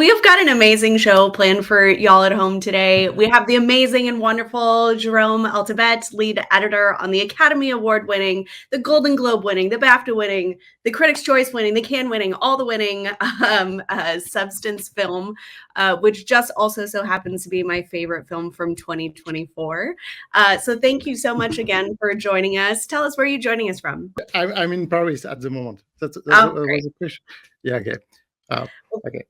we have got an amazing show planned for y'all at home today. We have the amazing and wonderful Jérôme Eltabet, lead editor on the Academy Award winning, the Golden Globe winning, the BAFTA winning, the Critics' Choice winning, the Cannes winning, all the winning Substance film, which just also so happens to be my favorite film from 2024. So thank you so much again for joining us. Tell us where you're joining us from. I'm in Paris at the moment. That was a question. Yeah, okay. Okay.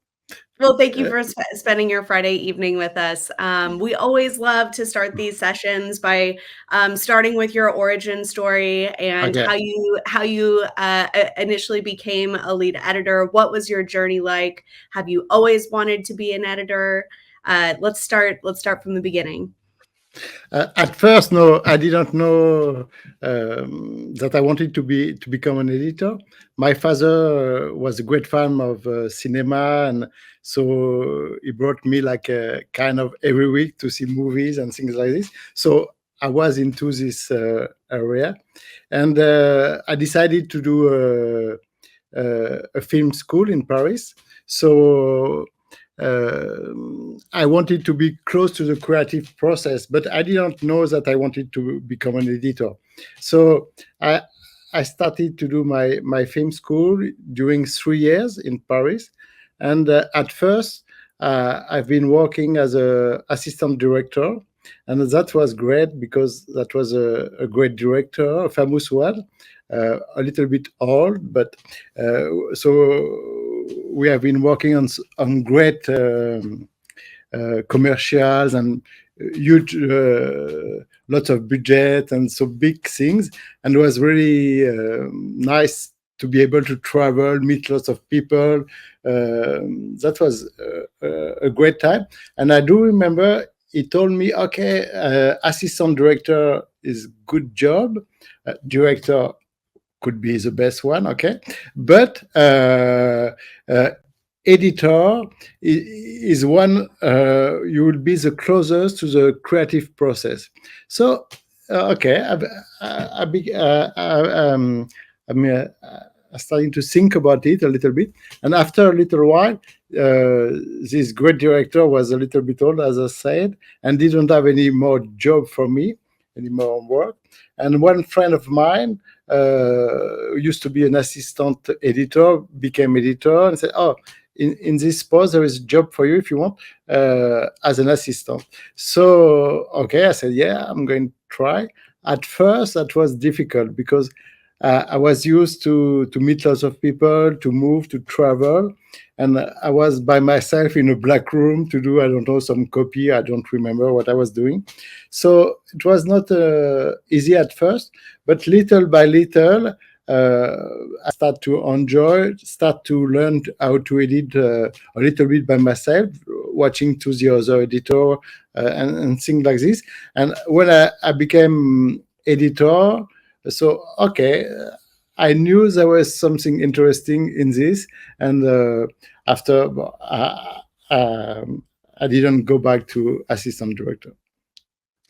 Well, thank you for spending your Friday evening with us. We always love to start these sessions by starting with your origin story and how you initially became a lead editor. What was your journey like? Have you always wanted to be an editor? Let's start from the beginning. At first, no, I didn't know that I wanted to become an editor. My father was a great fan of cinema, and so he brought me like kind of every week to see movies and things like this. So I was into this area, and I decided to do a film school in Paris. So I wanted to be close to the creative process, but I didn't know that I wanted to become an editor. So I started to do my film school during 3 years in Paris. And at first, I've been working as an assistant director. And that was great because that was a great director, a famous one, a little bit old, but so we have been working on great commercials and huge, lots of budget and so big things. And it was really nice to be able to travel, meet lots of people. That was a great time. And I do remember he told me, okay, assistant director is good job. Director could be the best one, okay? But editor is one, you will be the closest to the creative process. So, okay, I'm starting to think about it a little bit. And after a little while, this great director was a little bit old, as I said, and didn't have any more job for me, any more work. And one friend of mine used to be an assistant editor, became editor, and said, oh, in this post, there is a job for you if you want, as an assistant. So, okay, I said, yeah, I'm going to try. At first, that was difficult because I was used to meet lots of people, to move, to travel. And I was by myself in a black room to do, I don't know, some copy. I don't remember what I was doing. So it was not easy at first, but little by little, I start to enjoy, start to learn how to edit a little bit by myself, watching to the other editor and things like this. And when I became editor, so, okay, I knew there was something interesting in this. And after, I didn't go back to assistant director.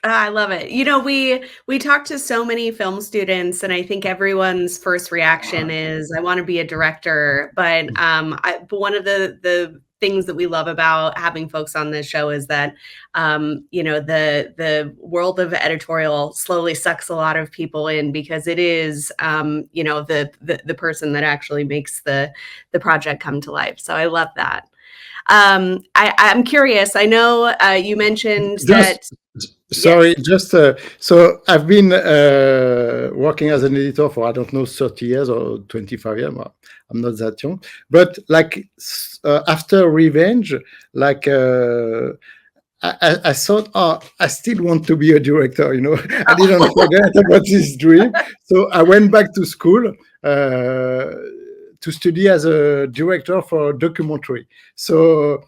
I love it. You know, we talk to so many film students, and I think everyone's first reaction is, I want to be a director. But one of the things that we love about having folks on this show is that, you know, the world of editorial slowly sucks a lot of people in because it is, you know, the person that actually makes the project come to life. So I love that. I'm curious. I know you mentioned that. Sorry, yes. So I've been working as an editor for, I don't know, 30 years or 25 years. Well, I'm not that young. But like after Revenge, like I thought, oh, I still want to be a director, you know. I didn't forget about this dream. So I went back to school to study as a director for a documentary. So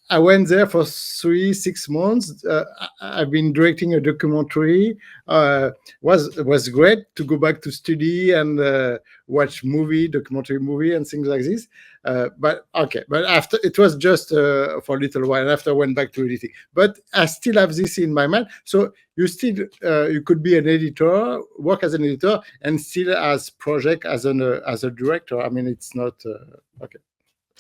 I went there for 6 months. I've been directing a documentary. Was great to go back to study and watch documentary movie and things like this. But after it was just for a little while. After I went back to editing, but I still have this in my mind. So you could be an editor, work as an editor, and still as project as a director. I mean, it's not okay.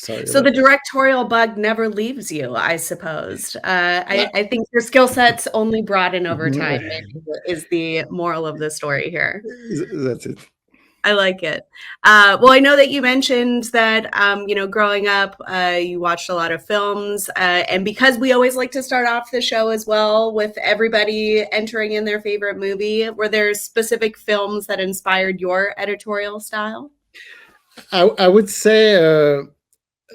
Sorry So about the directorial bug never leaves you, I suppose. that. I think your skill sets only broaden over time, maybe is the moral of the story here. That's it. I like it. Well, I know that you mentioned that, growing up, you watched a lot of films. And because we always like to start off the show as well with everybody entering in their favorite movie, were there specific films that inspired your editorial style? I would say,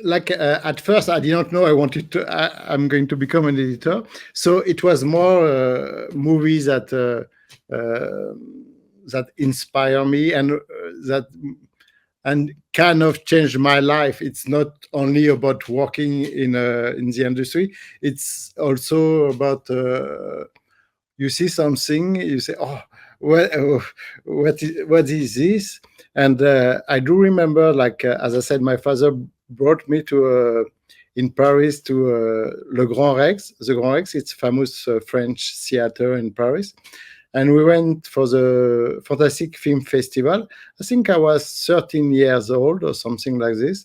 at first, I didn't know I wanted to. I'm going to become an editor, so it was more movies that inspire me that and kind of changed my life. It's not only about working in the industry; it's also about you see something, you say, "Oh, what is this?" And I do remember, as I said, my father brought me to in Paris to Le Grand Rex. The Grand Rex, it's famous French theater in Paris, and we went for the Fantastic Film Festival. I think I was 13 years old or something like this,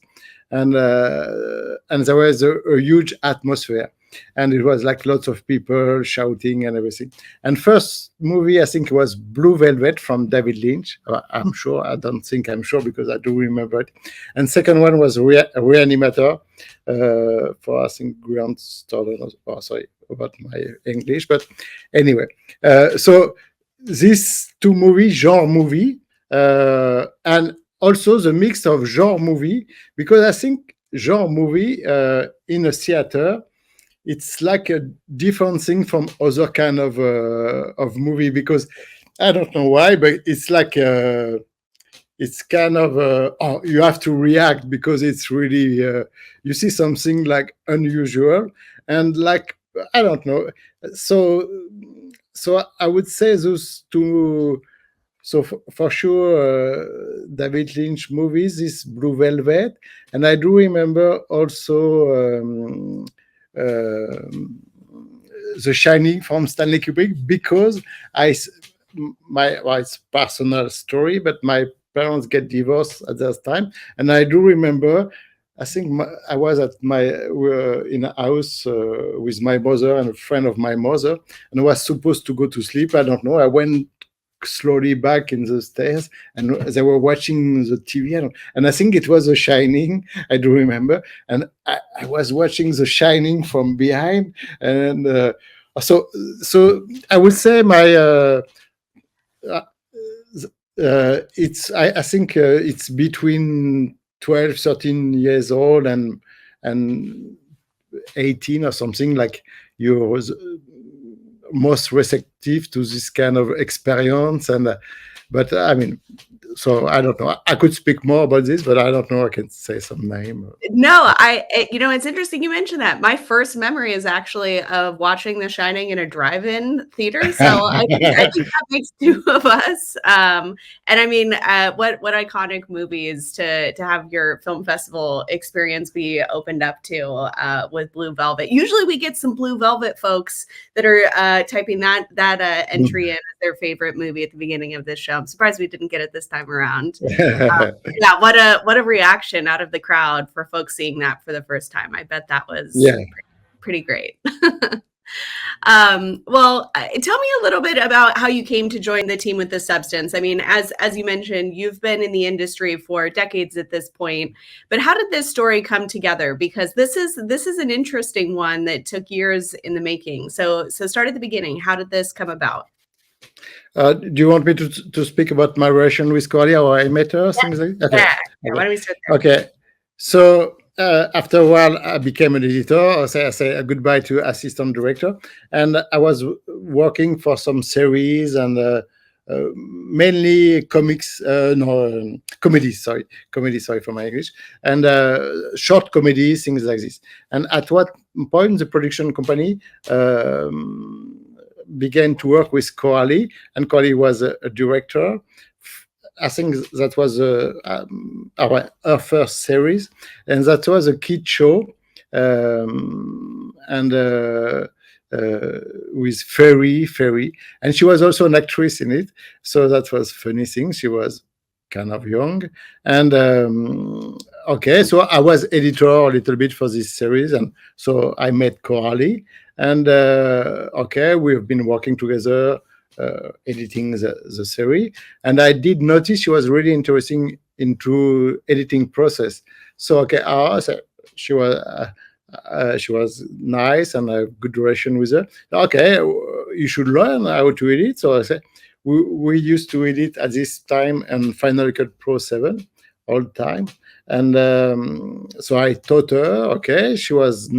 and there was a huge atmosphere, and it was like lots of people shouting and everything. And first movie, I think it was Blue Velvet from David Lynch. I'm sure. I don't think I'm sure because I do remember it. And second one was Reanimator for I think Grant Stordon. Oh, sorry about my English, but anyway. So these two movies, genre movie, and also the mix of genre movie, because I think genre movie in a theater, it's like a different thing from other kind of movie, because I don't know why, but it's like it's kind of you have to react because it's really you see something like unusual, and like I don't know. So I would say those two. So for sure, David Lynch movies is Blue Velvet, and I do remember also The Shining from Stanley Kubrick, because it's personal story, but my parents get divorced at that time, and I do remember. I think I was in a house with my mother and a friend of my mother, and I was supposed to go to sleep. I don't know. I went slowly back in the stairs, and they were watching the TV, and I think it was The Shining. I do remember, and I was watching The Shining from behind, and so I would say my it's I think it's between 12, 13 years old and 18 or something, like you was most receptive to this kind of experience. And but I mean, so I don't know, I could speak more about this, but I don't know I can say some name. No, it's interesting you mentioned that. My first memory is actually of watching The Shining in a drive-in theater. So I think that makes two of us. And I mean, what iconic movies to have your film festival experience be opened up to with Blue Velvet. Usually we get some Blue Velvet folks that are typing that entry in as their favorite movie at the beginning of this show. I'm surprised we didn't get it this time around. Yeah, what a reaction out of the crowd for folks seeing that for the first time. I bet that was pretty great. Well, tell me a little bit about how you came to join the team with The Substance. I mean, as you mentioned, you've been in the industry for decades at this point, but how did this story come together? Because this is an interesting one that took years in the making. So start at the beginning. How did this come about? Do you want me to speak about my relation with Coralie or Animator? Things like that? Okay. Yeah. Why don't we start there? Okay. So after a while, I became an editor. I say goodbye to assistant director, and I was working for some series and mainly comedies. Comedy. Sorry for my English. And short comedies, things like this. And at what point the production company began to work with Coralie, and Coralie was a director. I think that was our first series, and that was a kid show, and with Fairy, and she was also an actress in it. So that was funny thing. She was kind of young. And okay, so I was editor a little bit for this series, and so I met Coralie, and okay, we've been working together, editing the series, and I did notice she was really interesting into editing process. So okay, so she was nice and a good relation with her. Okay, you should learn how to edit. So I said, we used to edit at this time and Final Cut Pro 7 all the time. And so I taught her, okay, she was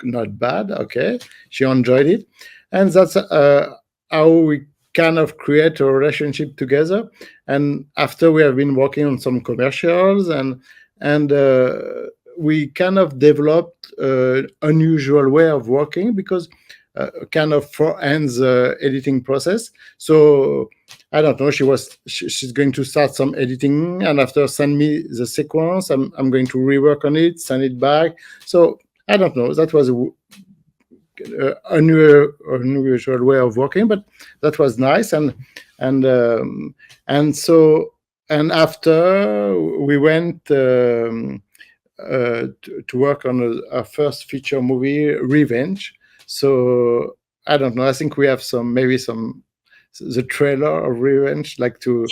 not bad, okay, she enjoyed it. And that's how we kind of create a relationship together. And after we have been working on some commercials, and we kind of developed an unusual way of working, because kind of forehands editing process. So I don't know, she's going to start some editing, and after send me the sequence, I'm going to rework on it, send it back. So I don't know, that was unusual way of working, but that was nice. And so after we went to work on our first feature movie, Revenge. So I don't know, I think we have the trailer of Revenge, like to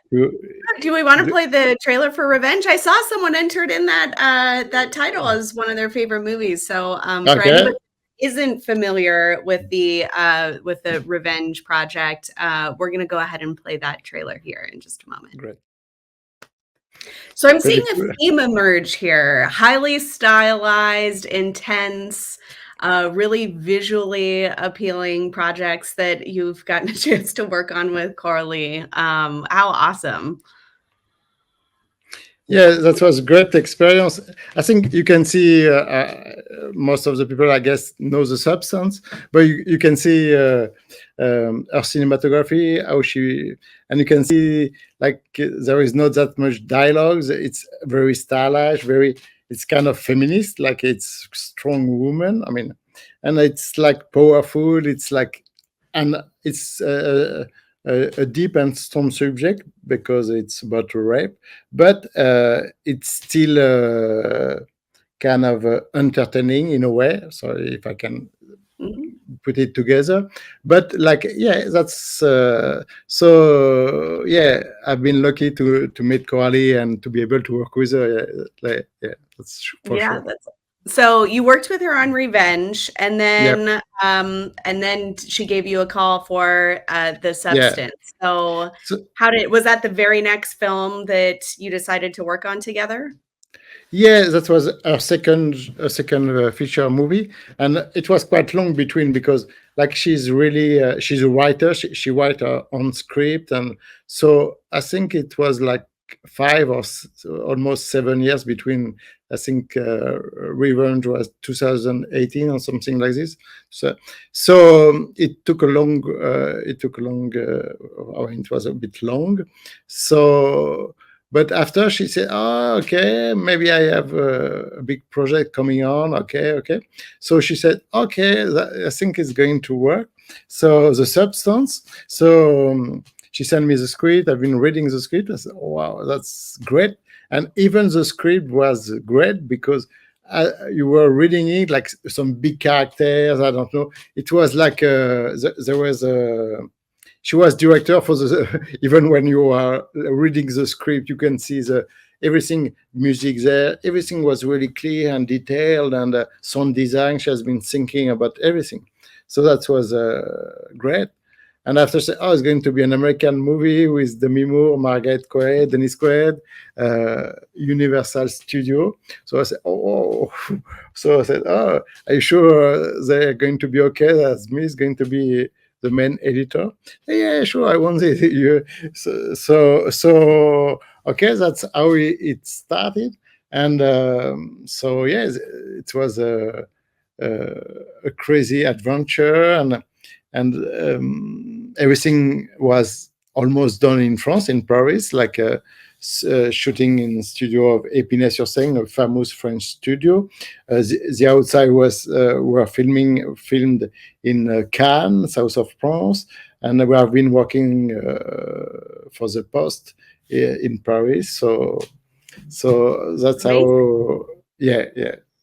do we want to play the trailer for Revenge? I saw someone entered in that title as one of their favorite movies. So for anybody who isn't familiar with the Revenge project, we're going to go ahead and play that trailer here in just a moment. Great. So I'm seeing a theme emerge here: highly stylized, intense, really visually appealing projects that you've gotten a chance to work on with Coralie. How awesome. Yeah, that was a great experience. I think you can see most of the people, I guess, know the substance, but you can see her cinematography, and you can see like there is not that much dialogue. It's very stylish, it's kind of feminist, like it's strong woman. I mean, and it's like powerful. It's like, and it's a deep and strong subject because it's about rape, but it's still kind of entertaining in a way. Sorry if I can put it together, but like, yeah, that's so yeah, I've been lucky to meet Coralie and to be able to work with her. Yeah, that's for sure. So you worked with her on Revenge, and then she gave you a call for The Substance. So was that the very next film that you decided to work on together? Yeah, that was our second feature movie, and it was quite long between, because like she's a writer. She write her own script, and so I think it was like 5 or almost 7 years between. I think Revenge was 2018 or something like this. So it took a long. It was a bit long. So. But after she said, "Oh, okay, maybe I have a big project coming on." Okay. So she said, "Okay, I think it's going to work." So The Substance. So she sent me the script. I've been reading the script. I said, "Oh, wow, that's great." And even the script was great because you were reading it like some big characters. I don't know. It was like there was a. She was director for even when you are reading the script, you can see everything, music there. Everything was really clear and detailed, and sound design. She has been thinking about everything. So that was great. And after saying, "Oh, it's going to be an American movie with Demi Moore, Margaret Quaid, Dennis Quaid, Universal Studio." So I said, "Oh." So I said, "Oh, are you sure they're going to be okay? That's me is going to be the main editor?" "Yeah, sure, I want it." So okay, that's how it started. And so yeah, it was a crazy adventure, and everything was almost done in France, in Paris, like shooting in studio of Épinay-sur-Seine, a famous French studio. The outside were filmed in Cannes, south of France, and we have been working for the Post in Paris. So that's Amazing. how. Yeah.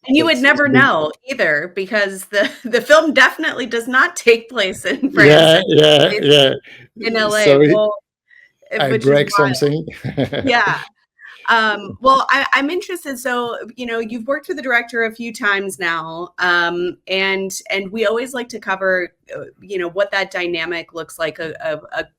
And you would That's never know either, because the film definitely does not take place in France. yeah, It yeah, takes yeah. place in LA, Sorry, well, I which is break wild. something. Yeah. Well, I'm interested. So, you've worked with the director a few times now, and we always like to cover, what that dynamic looks like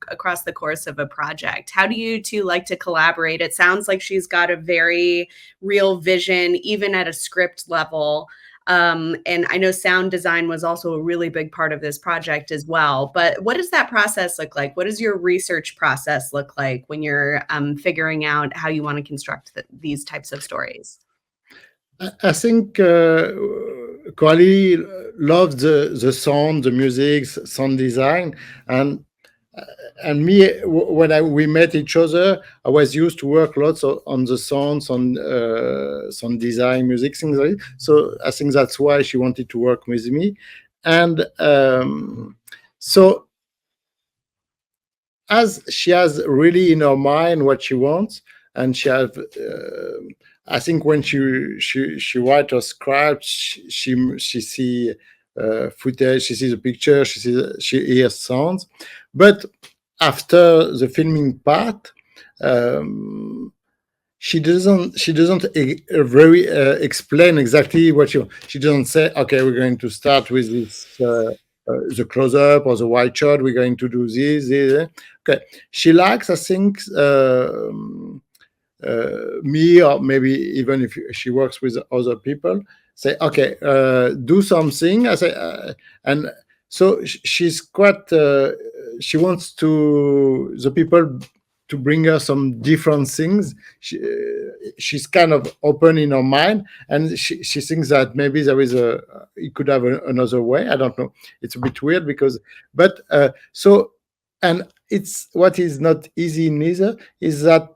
across the course of a project. How do you two like to collaborate? It sounds like she's got a very real vision, even at a script level. And I know sound design was also a really big part of this project as well. But what does that process look like? What does your research process look like when you're figuring out how you want to construct these types of stories? I think Coralie loves the sound, the music, sound design, and me, when we met each other, I was used to work lots on the sounds, on sound design, music, things like that. So I think that's why she wanted to work with me. And so as she has really in her mind what she wants, and she has, I think when she write her script, she see footage, she sees a picture, she hears sounds, but after the filming part, she doesn't very explain exactly what she doesn't say. Okay, we're going to start with this. The close-up or the wide shot, we're going to do this. Okay, she likes, I think, me, or maybe even if she works with other people, say, okay, do something. I say, and so she's quite. She wants the people to bring her some different things. She's kind of open in her mind, and she thinks that maybe there is it could have another way. I don't know. It's a bit weird but so, and it's what is not easy neither is that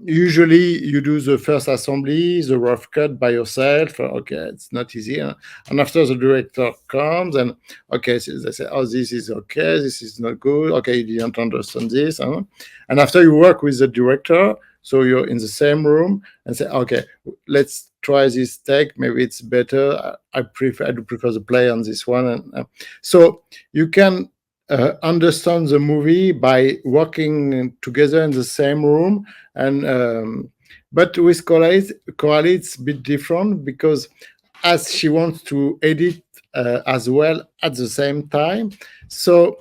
usually you do the first assembly, the rough cut by yourself. Okay, it's not easy. And after the director comes and okay, so they say, oh, this is okay, this is not good. Okay, you didn't understand this. And after you work with the director, so you're in the same room and say, okay, let's try this take. Maybe it's better. I do prefer the play on this one. And so you can understand the movie by working together in the same room. And but with Coralie, it's a bit different because as she wants to edit as well at the same time, so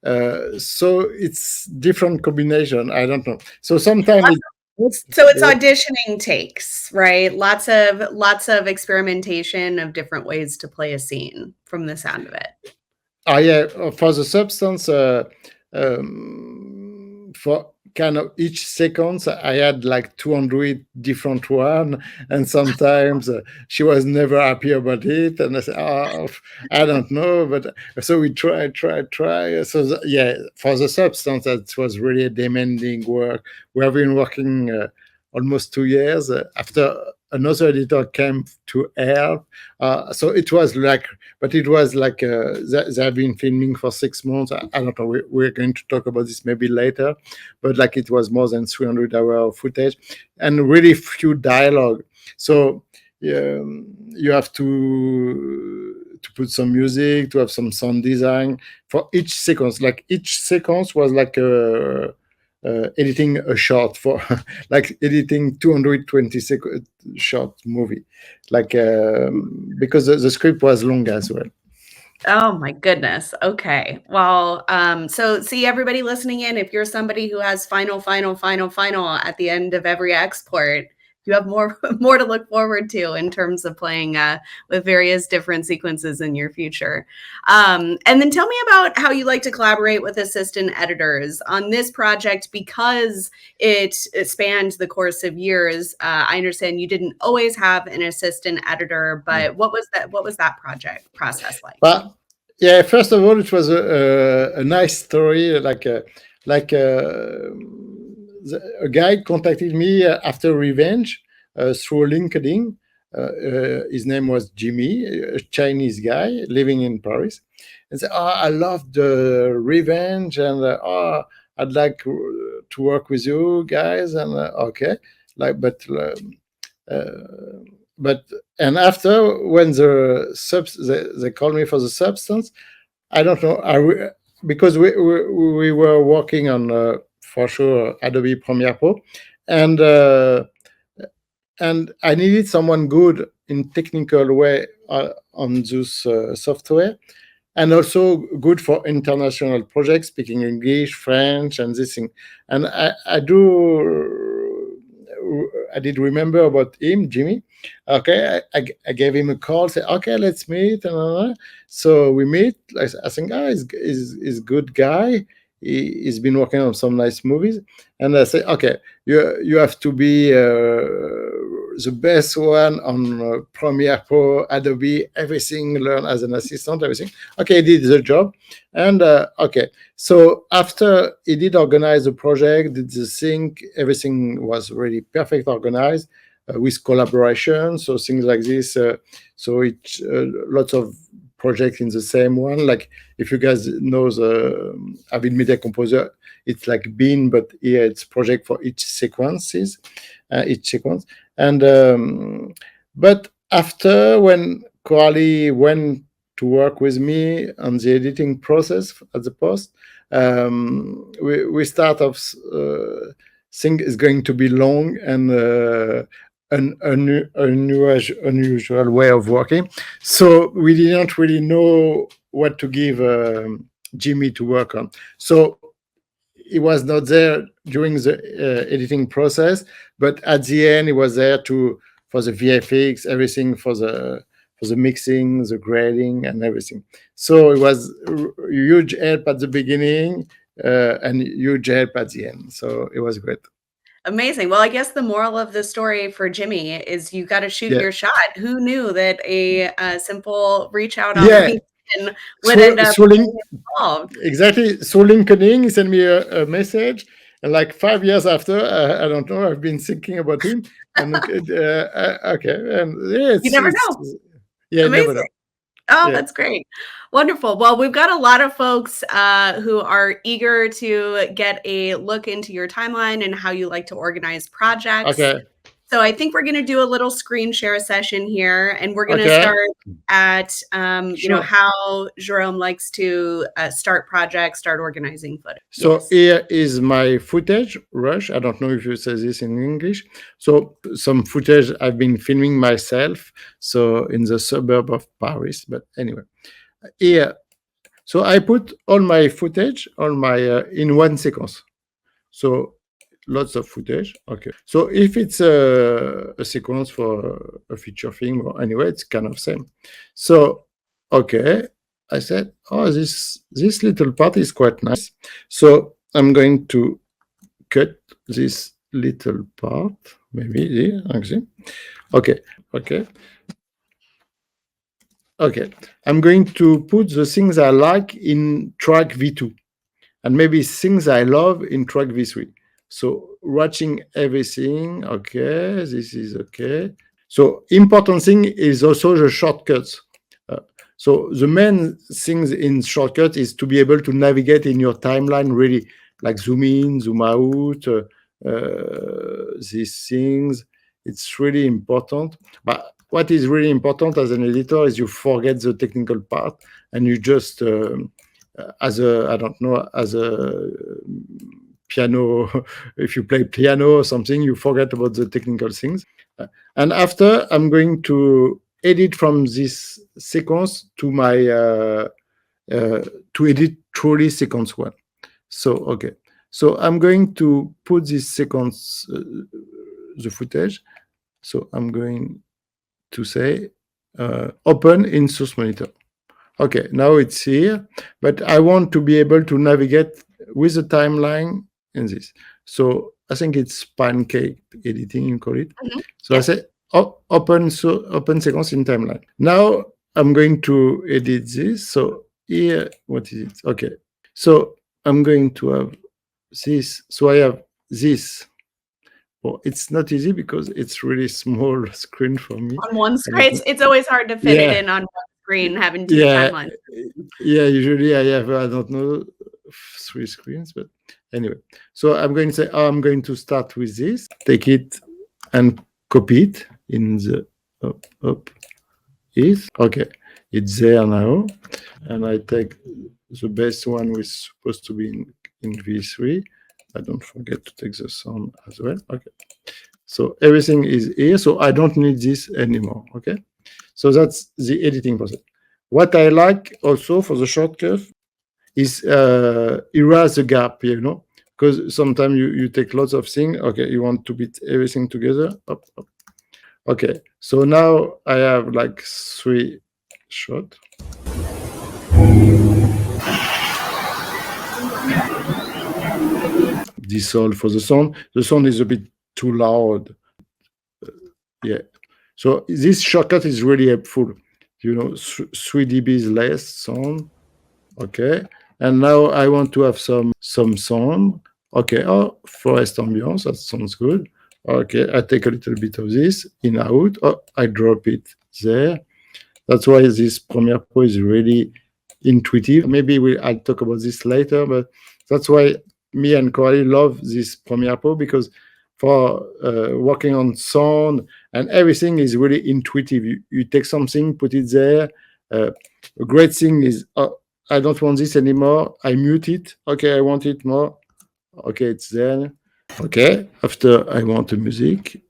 it's different combination. I don't know. So sometimes So it's auditioning takes, right? Lots of experimentation of different ways to play a scene from the sound of it. Yeah, for the substance, for kind of each sequence, I had like 200 different one, and sometimes she was never happy about it, and I said, "Oh, I don't know," but so we try. So yeah, for the substance, that was really a demanding work. We have been working almost 2 years after another editor came to help. So it was like, but it was like they have been filming for 6 months. I don't know. We're going to talk about this maybe later, but like it was more than 300 hours of footage and really few dialogue. So you have to put some music, to have some sound design for each sequence. Like each sequence was like editing a short for like editing 220 short movie, like because the script was long as well. Oh my goodness. Okay. Well, so see everybody listening in, if you're somebody who has final at the end of every export, you have more more to look forward to in terms of playing with various different sequences in your future. And then tell me about how you like to collaborate with assistant editors on this project, because it spanned the course of years. I understand you didn't always have an assistant editor, but what was that project process like? But yeah, first of all, it was a nice story. A guy contacted me after Revenge through LinkedIn. His name was Jimmy, a Chinese guy living in Paris, and said, "Oh, I love the Revenge, and I'd like to work with you guys, and okay, like, and after when they called me for the substance, I don't know, because we were working on for sure Adobe Premiere Pro, and I needed someone good in technical way on this software, and also good for international projects, speaking English, French, and this thing. And I did remember about him, Jimmy. Okay, I gave him a call, say, okay, let's meet. So we meet. I think, he's a good guy. He's been working on some nice movies. And I say, okay, you have to be the best one on Premiere Pro, Adobe, everything, learn as an assistant, everything. Okay, he did the job. And okay, so after he did organize the project, did the thing, everything was really perfect organized with collaboration, so things like this. So it's lots of projects in the same one. Like if you guys know the Avid Media Composer, it's like Bean, but here it's project for each sequence. And but after, when Coralie went to work with me on the editing process at the post, we start off think is going to be long and an unusual way of working. So we didn't really know what to give Jimmy to work on. So he was not there during the editing process, but at the end he was there for the VFX, everything, for the mixing, the grading, and everything. So it was a huge help at the beginning and huge help at the end. So it was great. Amazing. Well, I guess the moral of the story for Jimmy is you got to shoot your shot. Who knew that a simple reach out on LinkedIn would end up being involved? Exactly. Through LinkedIn, he sent me a message. And like 5 years after, I don't know, I've been thinking about him. And okay. And you never know. Yeah, amazing. Never know. Oh, yeah. That's great. Wonderful. Well, we've got a lot of folks who are eager to get a look into your timeline and how you like to organize projects. Okay. So I think we're going to do a little screen share session here, and we're going to start at, you know, how Jérôme likes to start projects, start organizing footage. So here is my footage rush. I don't know if you say this in English. So some footage I've been filming myself. So in the suburb of Paris, but anyway, here. So I put all my footage, in one sequence. So lots of footage. Okay. So if it's a sequence for a feature film, or anyway, it's kind of same. So, okay, I said, oh, this little part is quite nice. So I'm going to cut this little part, maybe here, actually. Okay. I'm going to put the things I like in track V2, and maybe things I love in track V3. So watching everything, okay, this is okay. So important thing is also the shortcuts. So the main things in shortcuts is to be able to navigate in your timeline, really, like zoom in, zoom out, these things. It's really important. But what is really important as an editor is you forget the technical part, and you just, as a piano, if you play piano or something, you forget about the technical things. And after, I'm going to edit from this sequence to my to edit truly sequence one. So okay, so I'm going to put this sequence, the footage. So I'm going to say open in Source Monitor. Okay, now it's here, but I want to be able to navigate with the timeline in this. So I think it's pancake editing, you call it. So I say open sequence in timeline. Now I'm going to edit this. So here, what is it? Okay. So I'm going to have this. So I have this. Well, it's not easy because it's really small screen for me. On one screen, it's always hard to fit it in on one screen, having two timelines. Yeah, usually I have, I don't know, 3 screens, but Anyway, so I'm going to say, I'm going to start with this, take it and copy it in the okay, it's there now, and I take the best one, which is supposed to be in V3. I don't forget to take the sound as well. Okay, so everything is here, so I don't need this anymore. Okay, so that's the editing process. What I like also for the shortcut is erase the gap, because sometimes you take lots of things. Okay, you want to put everything together. Up. Okay, so now I have like 3 shots. Dissolve for the sound. The sound is a bit too loud. Yeah. So this shortcut is really helpful. 3 dB less sound. Okay. And now I want to have some sound. Okay. Oh, forest ambience. That sounds good. Okay. I take a little bit of this in out. Oh, I drop it there. That's why this Premiere Pro is really intuitive. Maybe I'll talk about this later, but that's why me and Coralie love this Premiere Pro, because for working on sound and everything is really intuitive. You take something, put it there. A great thing is, I don't want this anymore. I mute it. Okay, I want it more. Okay, it's there. Okay, after I want the music.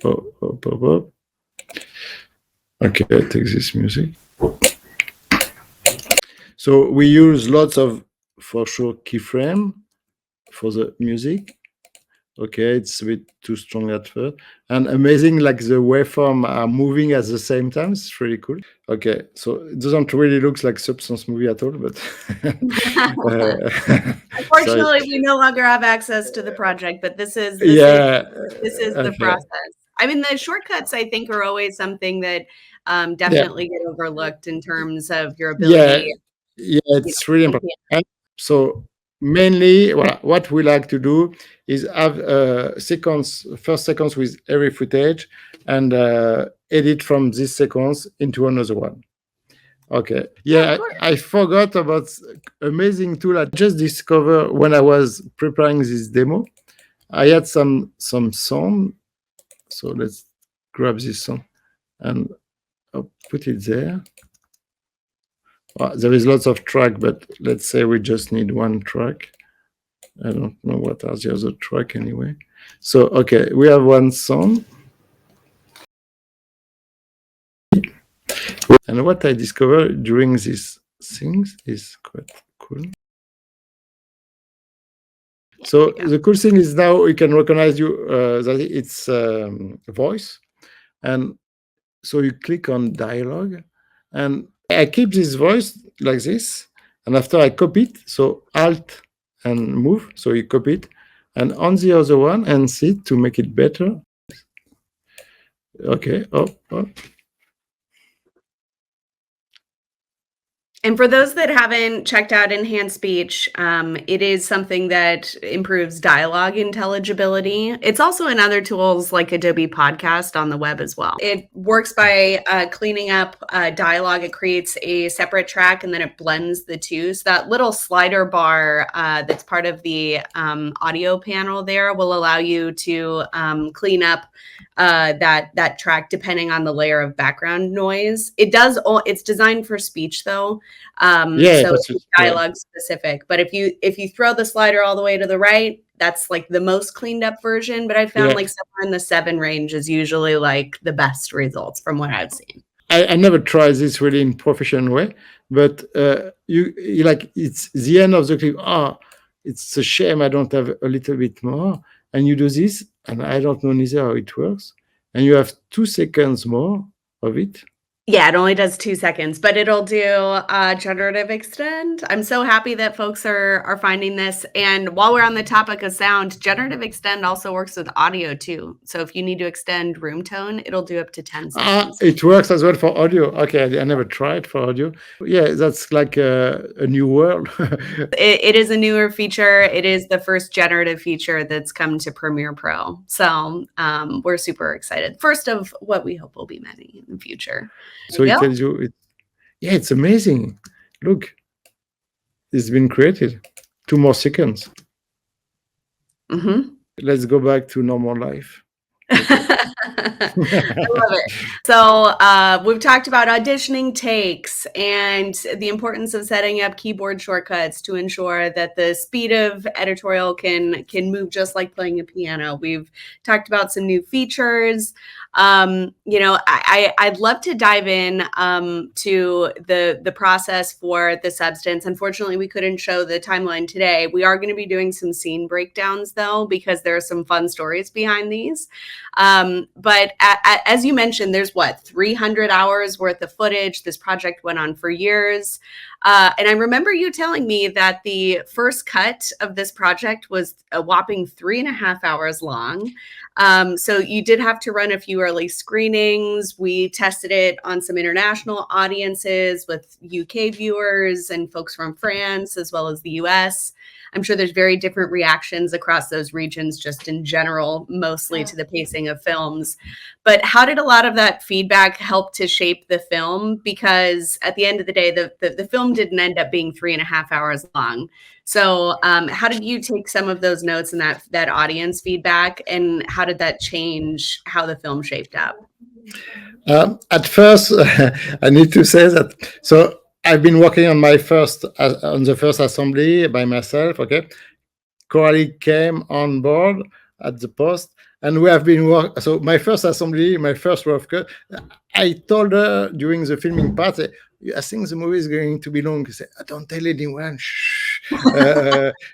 Oh. Okay, I take this music. So we use lots of, for sure, keyframe for the music. Okay, it's a bit too strong at first. And amazing, like the waveform are moving at the same time. It's really cool. Okay, so it doesn't really look like Substance movie at all, but unfortunately, we no longer have access to the project, but this is the process. I mean, the shortcuts, I think, are always something that definitely get overlooked in terms of your ability. Yeah, it's really important. And so mainly what we like to do is have a first sequence with every footage, and edit from this sequence into another one. Okay. Yeah, I forgot about amazing tool I just discovered when I was preparing this demo. I had some sound. So let's grab this song and I'll put it there. There is lots of track, but let's say we just need one track. I don't know what are the other track anyway. So, okay, we have one song. And what I discovered during these things is quite cool. So the cool thing is now we can recognize you that it's voice, and so you click on dialogue, and I keep this voice like this, and after I copy it, so Alt and move, so you copy it, and on the other one and see to make it better. Okay, oh. And for those that haven't checked out Enhanced Speech, it is something that improves dialogue intelligibility. It's also in other tools like Adobe Podcast on the web as well. It works by cleaning up dialogue. It creates a separate track and then it blends the two. So that little slider bar that's part of the audio panel there will allow you to clean up that track depending on the layer of background noise. It's designed for speech though. So it's dialogue specific, but if you throw the slider all the way to the right, that's like the most cleaned up version, but I found like somewhere in the 7 range is usually like the best results from what I've seen. I never tried this really in professional way, but you like, it's the end of the clip. It's a shame I don't have a little bit more, and you do this, and I don't know neither how it works, and you have 2 seconds more of it. Yeah, it only does 2 seconds, but it'll do generative extend. I'm so happy that folks are finding this. And while we're on the topic of sound, generative extend also works with audio too. So if you need to extend room tone, it'll do up to 10 seconds. It works as well for audio. Okay, I never tried for audio. Yeah, that's like a new world. It is a newer feature. It is the first generative feature that's come to Premiere Pro. So we're super excited. First of what we hope will be many in the future. So it tells you, it's amazing. Look, it's been created. 2 more seconds. Mm-hmm. Let's go back to normal life. I love it. So we've talked about auditioning takes and the importance of setting up keyboard shortcuts to ensure that the speed of editorial can move just like playing a piano. We've talked about some new features. I'd love to dive in to the process for the substance. Unfortunately, we couldn't show the timeline today. We are going to be doing some scene breakdowns though, because there are some fun stories behind these. But as you mentioned, there's 300 hours worth of footage. This project went on for years. And I remember you telling me that the first cut of this project was a whopping 3.5 hours long. So you did have to run a few early screenings. We tested it on some international audiences with UK viewers and folks from France, as well as the US. I'm sure there's very different reactions across those regions, just in general, mostly to the pacing of films. But how did a lot of that feedback help to shape the film? Because at the end of the day, the film didn't end up being 3.5 hours long. So how did you take some of those notes and that audience feedback, and how did that change how the film shaped up? At first, I need to say that, so I've been working on the first assembly by myself. Okay, Coralie came on board at the post, and we have been working. So my first assembly, my first rough cut, I told her during the filming part, I think the movie is going to be long. She said, don't tell anyone. Shh.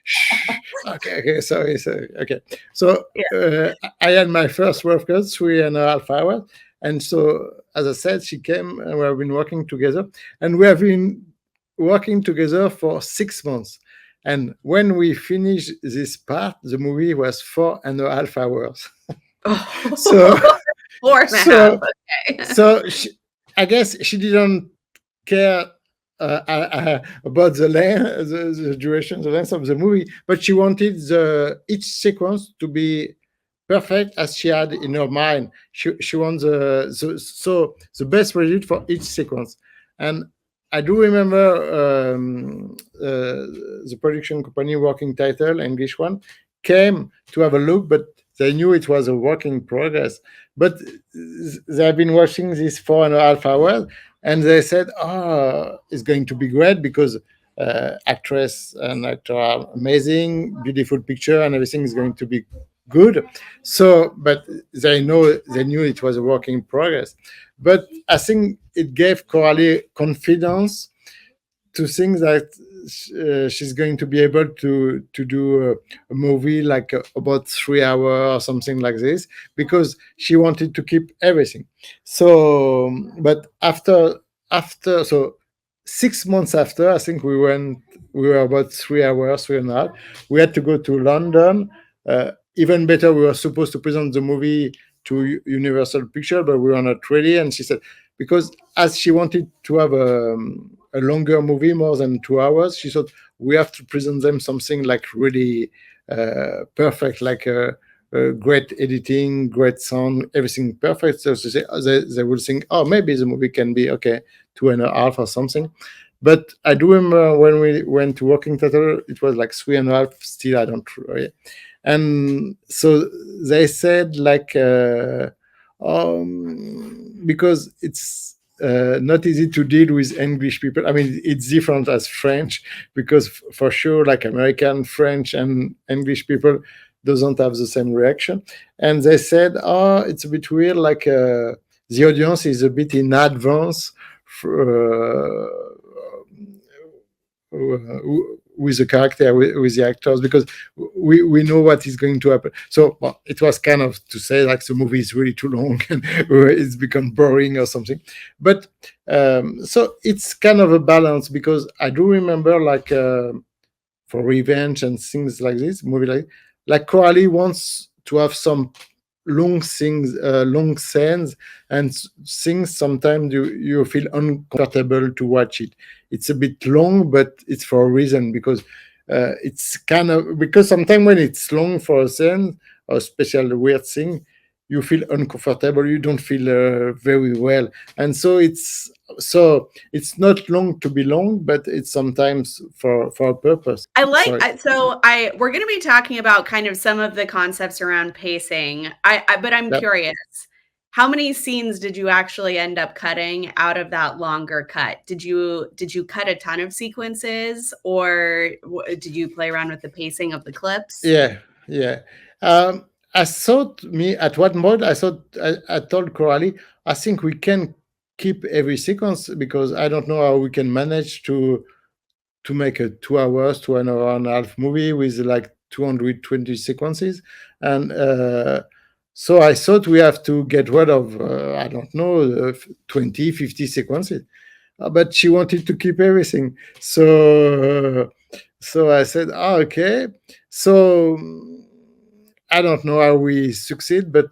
Shh. Okay, sorry. Okay. So I had my first rough cut, 3.5 hours. And so, as I said, she came and we have been working together. And we have been working together for 6 months. And when we finished this part, the movie was 4.5 hours. So 4.5. Okay. So I guess she didn't care about the length, the duration, the length of the movie, but she wanted each sequence to be perfect as she had in her mind. She wants the best result for each sequence. And I do remember the production company working title, English one, came to have a look, but they knew it was a work in progress. But they have been watching this 4.5 hours, and they said, it's going to be great because actress and actor are amazing, beautiful picture, and everything is going to be good. So, but they knew it was a work in progress. But I think it gave Coralie confidence to think that she's going to be able to do a movie like about 3 hours or something like this, because she wanted to keep everything. So, but after so 6 months after, I think we were about 3 hours, 3.5. We had to go to London. Even better, we were supposed to present the movie to Universal Pictures, but we were not ready. And she said, because as she wanted to have a longer movie, more than 2 hours, she thought we have to present them something like really perfect, like great editing, great sound, everything perfect. So she said, they will think, maybe the movie can be okay, 2.5 or something. But I do remember when we went to working theater, it was like 3.5. Still, I don't. And so they said, like, because it's not easy to deal with English people. I mean, it's different as French, because for sure, like American, French, and English people doesn't have the same reaction. And they said, it's a bit weird, like the audience is a bit in advance with the character, with the actors, because we know what is going to happen. So it was kind of to say like the movie is really too long and it's become boring or something. But so it's kind of a balance, because I do remember like for Revenge and things like this, movie like Coralie wants to have some long things, long scenes, and things sometimes you feel uncomfortable to watch it. It's a bit long, but it's for a reason, because it's kind of, because sometimes when it's long for a scene or special weird thing, you feel uncomfortable, you don't feel very well, and so it's not long to be long, but it's sometimes for a purpose. Sorry. We're going to be talking about kind of some of the concepts around pacing. But I'm That, curious, how many scenes did you actually end up cutting out of that longer cut? Did you cut a ton of sequences, or did you play around with the pacing of the clips? yeah. I thought at one point I told Coralie, I think we can keep every sequence, because I don't know how we can manage to make a 2 hours to an hour and a half movie with like 220 sequences. And so I thought we have to get rid of, I don't know, 20, 50 sequences. But she wanted to keep everything. So I said, okay. So I don't know how we succeed, but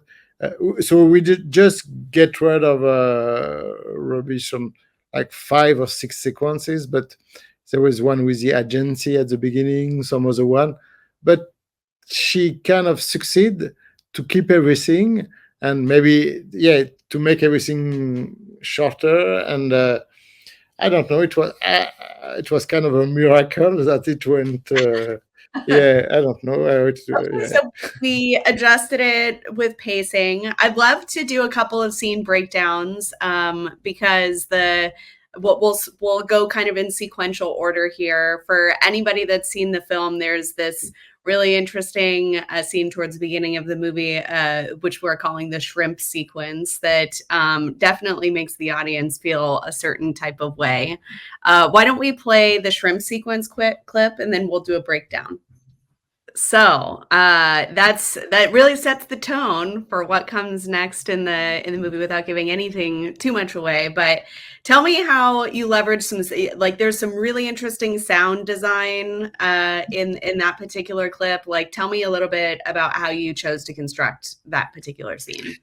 so we did just get rid of rubbish on like 5 or 6 sequences, but there was one with the agency at the beginning, some other one, but she kind of succeed to keep everything, and maybe to make everything shorter. And I don't know, it was kind of a miracle that it went. I don't know how it. So we adjusted it with pacing. I'd love to do a couple of scene breakdowns because we'll go kind of in sequential order here. For anybody that's seen the film, there's this really interesting scene towards the beginning of the movie, which we're calling the shrimp sequence, that definitely makes the audience feel a certain type of way. Why don't we play the shrimp sequence clip, and then we'll do a breakdown. So that really sets the tone for what comes next in the movie without giving anything too much away. But tell me how you leverage there's some really interesting sound design in that particular clip. Like, tell me a little bit about how you chose to construct that particular scene.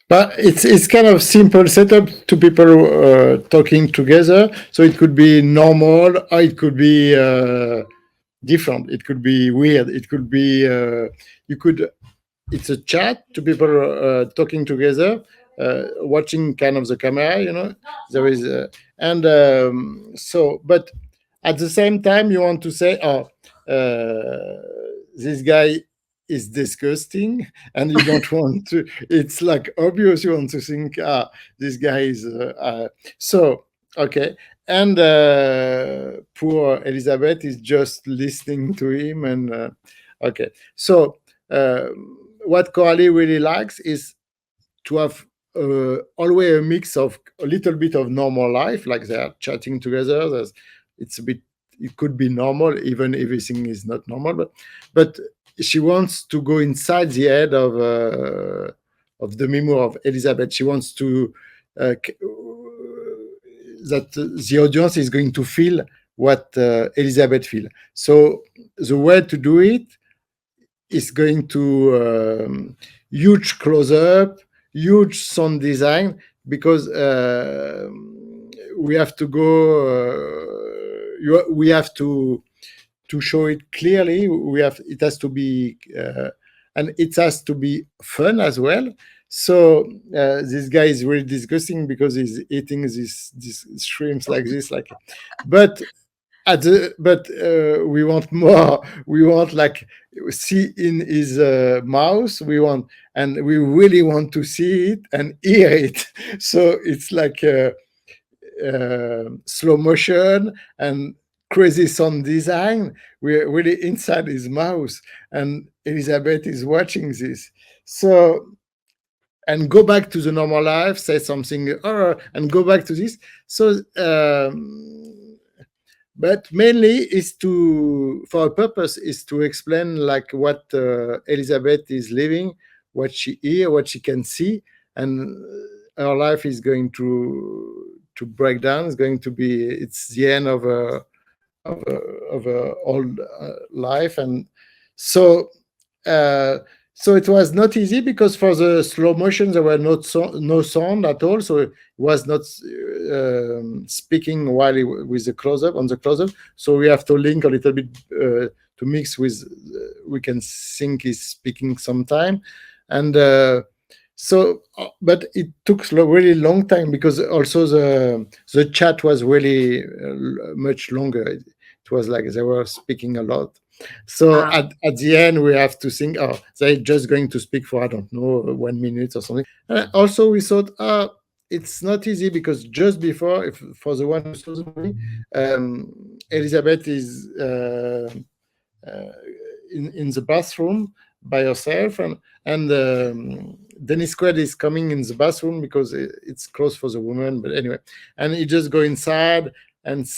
But it's kind of simple setup, to people talking together. So it could be normal, or it could be different. It could be weird. It could be it's a chat, to people talking together, watching kind of the camera. There is but at the same time you want to say, this guy is disgusting, and you don't want to. It's like obvious. You want to think, this guy is so okay. And poor Elizabeth is just listening to him. And okay, so what Coralie really likes is to have always a mix of a little bit of normal life, like they are chatting together. It could be normal, even if everything is not normal, but she wants to go inside the head of the memory of Elizabeth. She wants to that the audience is going to feel what Elizabeth feels. So the way to do it is going to huge close-up, huge sound design, because we have to go. We have to show it clearly. It has to be, and it has to be fun as well. So this guy is really disgusting because he's eating these shrimps like this, but we want more. We want see in his mouth. And we really want to see it and hear it. So it's like slow motion and crazy sound design. We're really inside his mouth, and Elizabeth is watching this. So, and go back to the normal life, say something, and go back to this. So, but mainly is for a purpose, is to explain what Elizabeth is living, what she hear, what she can see, and her life is going to break down. It's the end of a old life. And so it was not easy, because for the slow motion there were no sound at all, so it was not speaking while with the close-up. So we have to link a little bit to mix with we can think he's speaking sometime. And So, but it took really long time because also the chat was really much longer. It was like they were speaking a lot. So at the end, we have to think, oh, they're just going to speak for, I don't know, 1 minute or something. And also we thought, it's not easy because just before, if, for the one who saw the movie, Elizabeth is in the bathroom by herself, and Dennis Quaid is coming in the bathroom because it's closed for the woman. But anyway, and he just go inside, and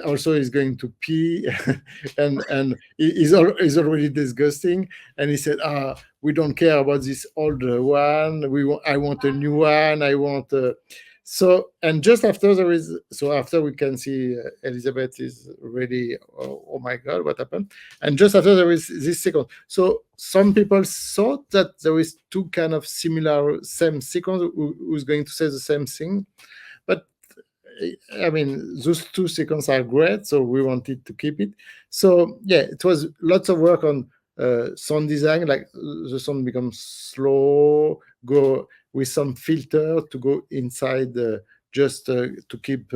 also he's going to pee, and he's already disgusting. And he said, we don't care about this old one. I want a new one. I want. So, and just after after we can see Elizabeth is really, oh my God, what happened? And just after there is this sequence. So some people thought that there is two kind of similar, same sequence who's going to say the same thing. But I mean, those two sequences are great, so we wanted to keep it. So yeah, it was lots of work on sound design, like the sound becomes slow, go with some filter to go inside, just to keep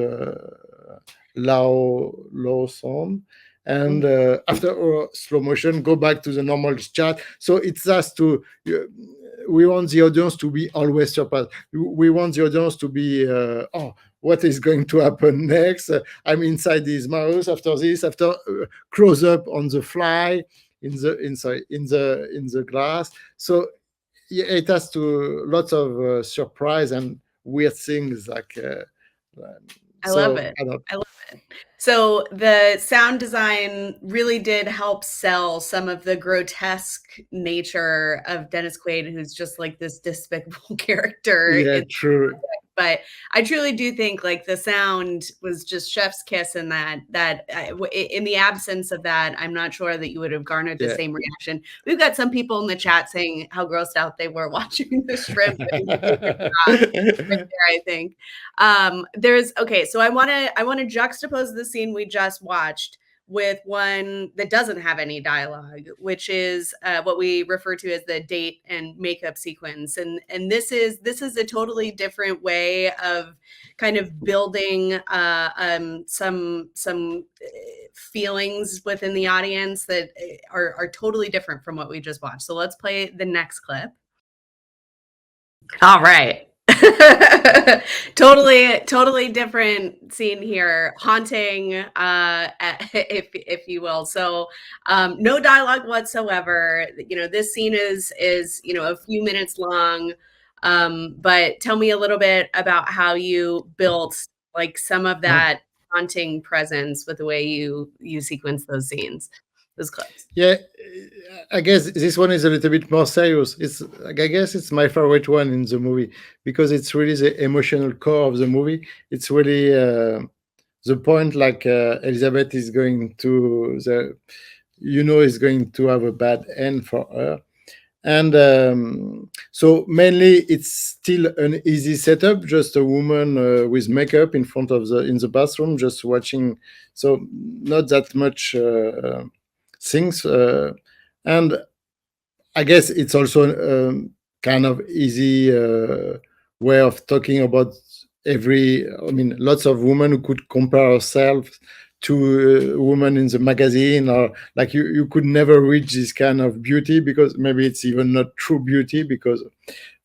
low sound. And after slow motion, go back to the normal chat. So it's us to, we want the audience to be always surprised. We want the audience to be, what is going to happen next? I'm inside his mouse after this, after close up on the fly in the glass. So yeah, it has to lots of surprise and weird things like. I love it. I love it. So the sound design really did help sell some of the grotesque nature of Dennis Quaid, who's just like this despicable character. Yeah, true. But I truly do think like the sound was just chef's kiss in that in the absence of that, I'm not sure that you would have garnered the same reaction. We've got some people in the chat saying how grossed out they were watching the shrimp. I think so I want to juxtapose the scene we just watched with one that doesn't have any dialogue, which is what we refer to as the date and makeup sequence. And this is a totally different way of kind of building some feelings within the audience that are totally different from what we just watched. So let's play the next clip. All right. totally different scene here, haunting, if you will. So no dialogue whatsoever. You know, this scene is a few minutes long, but tell me a little bit about how you built like some of that haunting presence with the way you sequence those scenes, those clips. Yeah, I guess this one is a little bit more serious. I guess it's my favorite one in the movie because it's really the emotional core of the movie. It's really the point, like Elizabeth is going to is going to have a bad end for her. And so mainly it's still an easy setup, just a woman with makeup in front of in the bathroom, just watching. So not that much things. And I guess it's also kind of easy way of talking about lots of women who could compare herself to a woman in the magazine, or like you could never reach this kind of beauty because maybe it's even not true beauty because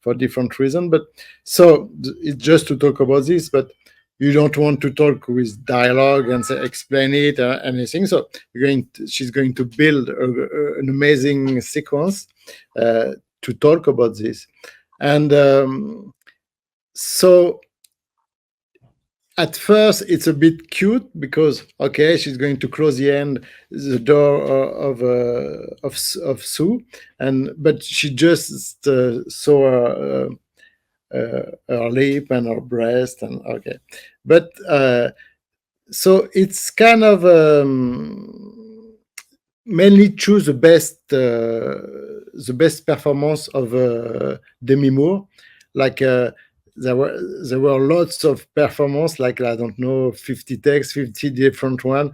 for different reasons. But so it's just to talk about this, but you don't want to talk with dialogue and explain it or anything. So she's going to build an amazing sequence to talk about this. And so at first it's a bit cute because she's going to close the door of Sue, but she just saw her lip and her breast, and but so it's kind of mainly choose the best performance of Demi Moore. Like there were lots of performance, like I don't know, 50 takes, 50 different one.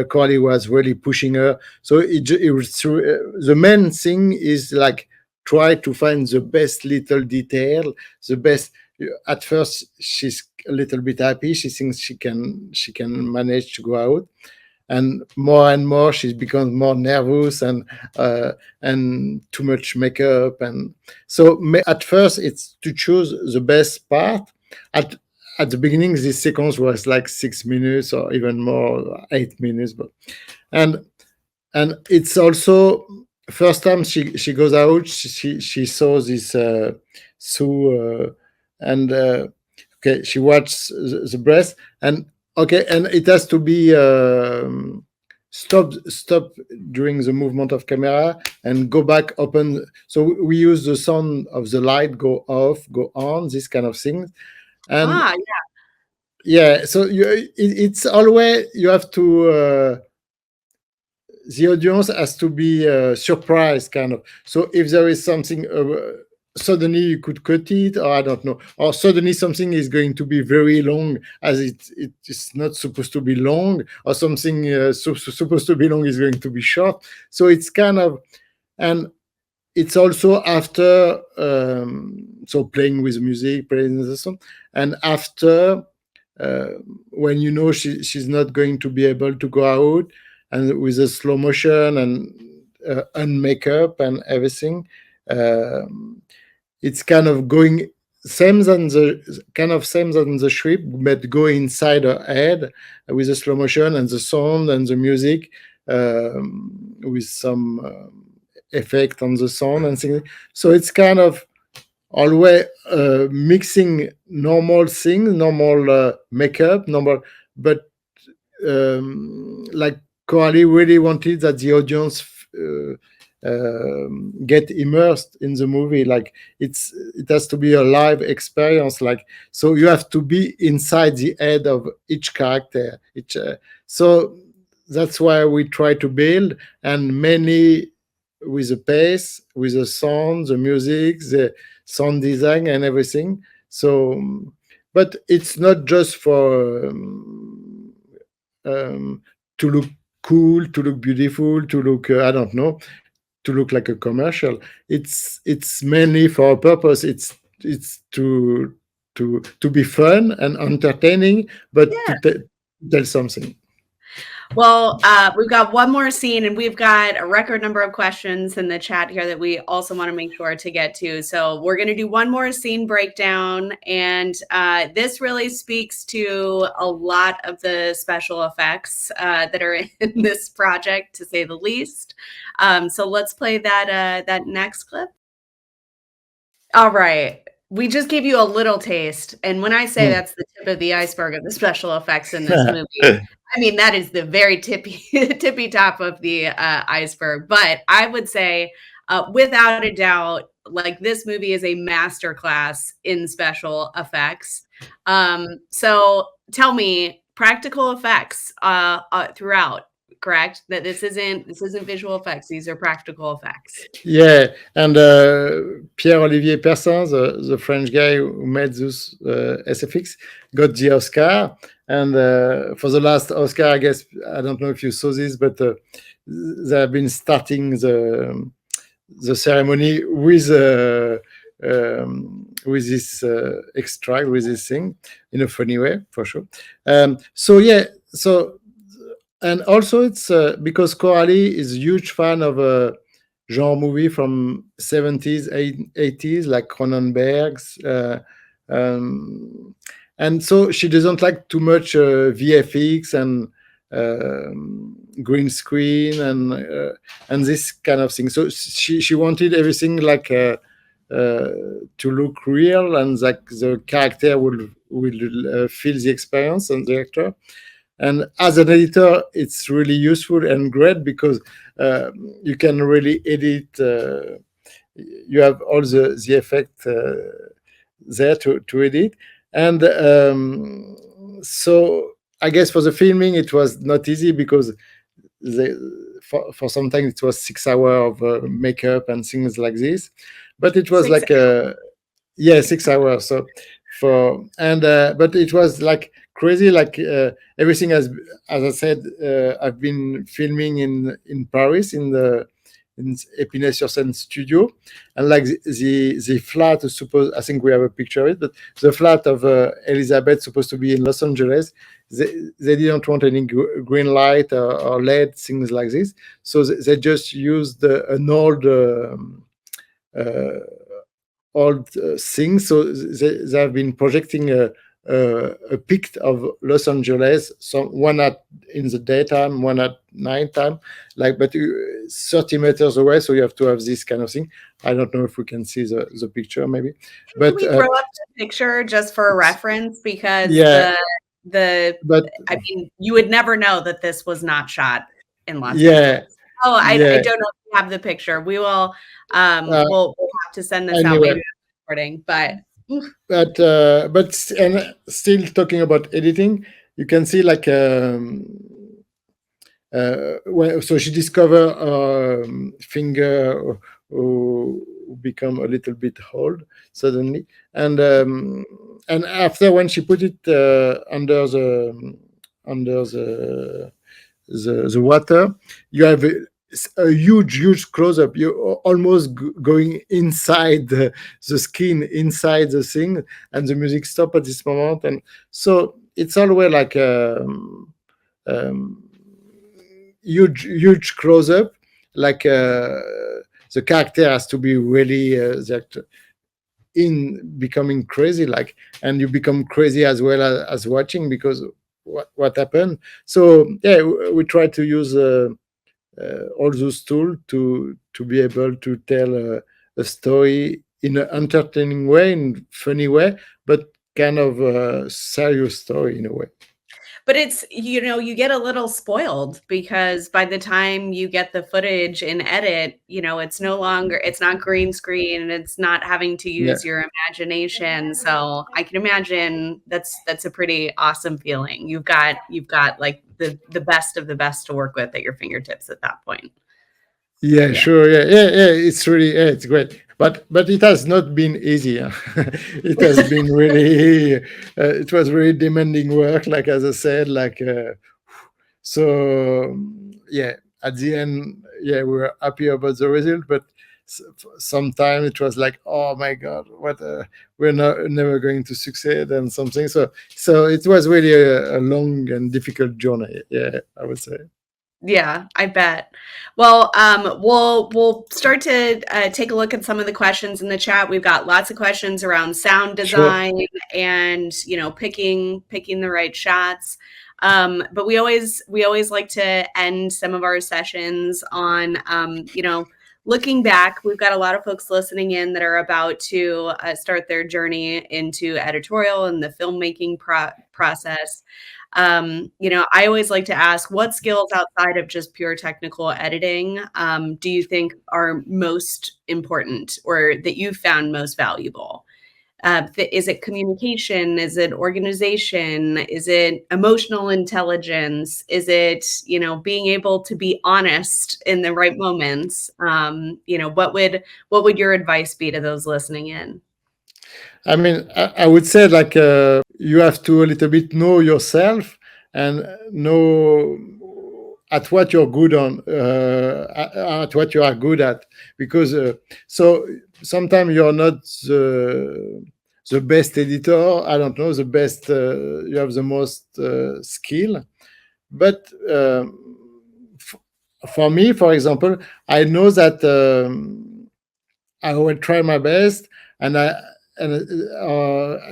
Coralie was really pushing her. So it was the main thing is like try to find the best little detail, the best. At first, she's a little bit happy. She thinks she can manage to go out, and more she becomes more nervous and too much makeup. And so at first, it's to choose the best part. At the beginning, this sequence was like 6 minutes or even more, 8 minutes, but and it's also first time she goes out, she saw this Sue, and okay, she watched the breast, and okay, and it has to be stop during the movement of camera and go back, open. So we use the sound of the light, go off, go on, this kind of thing. And yeah, so it's always you have to the audience has to be surprised, kind of. So if there is something, suddenly you could cut it, or I don't know, or suddenly something is going to be very long, as it is not supposed to be long, or something supposed to be long is going to be short. So it's kind of, and it's also after, so playing with music, playing the song, and after, when you know she's not going to be able to go out, and with the slow motion and makeup and everything, it's kind of going same than the script, but go inside her head with the slow motion and the sound and the music, with some effect on the sound and things. So it's kind of always mixing normal things, normal makeup, normal, but like Coralie really wanted that the audience get immersed in the movie. Like it has to be a live experience. Like, so you have to be inside the head of each character. So that's why we try to build, and mainly with the pace, with the sound, the music, the sound design, and everything. So, but it's not just for to look cool, to look beautiful, to look I don't know, to look like a commercial. It's mainly for a purpose. It's to be fun and entertaining, but to tell something. Well, we've got one more scene, and we've got a record number of questions in the chat here that we also want to make sure to get to. So we're going to do one more scene breakdown, and this really speaks to a lot of the special effects that are in this project, to say the least. So let's play that next clip. All right. We just gave you a little taste, and when I say that's the tip of the iceberg of the special effects in this movie, I mean, that is the very tippy top of the iceberg. But I would say, without a doubt, like, this movie is a masterclass in special effects. So tell me, practical effects throughout, correct? That this isn't visual effects; these are practical effects. Yeah, and Pierre-Olivier Persin, the French guy who made those SFX, got the Oscar. And for the last Oscar, I guess, I don't know if you saw this, but they have been starting the ceremony with this extract, with this thing, in a funny way, for sure. So yeah, so, and also it's because Coralie is a huge fan of genre movie from 70s, 80s, like Cronenberg's. And so she doesn't like too much VFX and green screen and this kind of thing. So she wanted everything like to look real, and like the character will feel the experience and the actor. And as an editor, it's really useful and great because you can really edit. You have all the effect there to edit. And so I guess for the filming, it was not easy because for some time it was 6 hours of makeup and things like this. But it was 6 hours. 6 hours. So but it was like crazy, like everything as I said, I've been filming in Paris in the Épinay-sur-Seine studio, and like the flat is supposed, I think we have a picture of it, but the flat of Elizabeth supposed to be in Los Angeles. They didn't want any green light or LED, things like this, so they just used an old thing. So they have been projecting a pic of Los Angeles, so one in the daytime, one at nighttime, like, but 30 meters away. So you have to have this kind of thing. I don't know if we can see the picture, maybe. But we throw up the picture just for a reference, because yeah, I mean, you would never know that this was not shot in Los yeah, Angeles. Oh, I yeah. don't know if we have the picture. We will we'll have to send this out Anyway. maybe recording, but and still talking about editing, you can see like so she discovered finger who become a little bit old suddenly, and after when she put it under the water, you have a huge close-up. You're almost going inside the skin, inside the thing, and the music stops at this moment. And so it's always like huge close-up, like the character has to be really in becoming crazy, like, and you become crazy as well as watching, because what happened. So yeah, we try to use all those tools to be able to tell a story in an entertaining way, in funny way, but kind of a serious story in a way. But it's, you get a little spoiled, because by the time you get the footage in edit, it's not green screen, it's not having to use your imagination. So I can imagine that's a pretty awesome feeling. You've got like the best of the best to work with at your fingertips at that point. Yeah, sure. Yeah. It's really, it's great. But it has not been easy. It has been really, it was really demanding work, like, as I said, like, so yeah, at the end, yeah, we were happy about the result, but sometimes it was like, oh my God, what, we're never going to succeed and something. So it was really a long and difficult journey. Yeah, I would say. Yeah, I bet. Well, we'll start to take a look at some of the questions in the chat. We've got lots of questions around sound design, sure, and picking the right shots. But we always like to end some of our sessions on looking back. We've got a lot of folks listening in that are about to start their journey into editorial and the filmmaking process. I always like to ask, what skills outside of just pure technical editing do you think are most important, or that you found most valuable? Is it communication? Is it organization? Is it emotional intelligence? Is it, being able to be honest in the right moments? What would your advice be to those listening in? I mean, I would say, like, you have to a little bit know yourself and know at what you're good on, at what you are good at, because so sometimes you're not the best editor. I don't know, the best. You have the most skill, but for me, for example, I know that I will try my best, and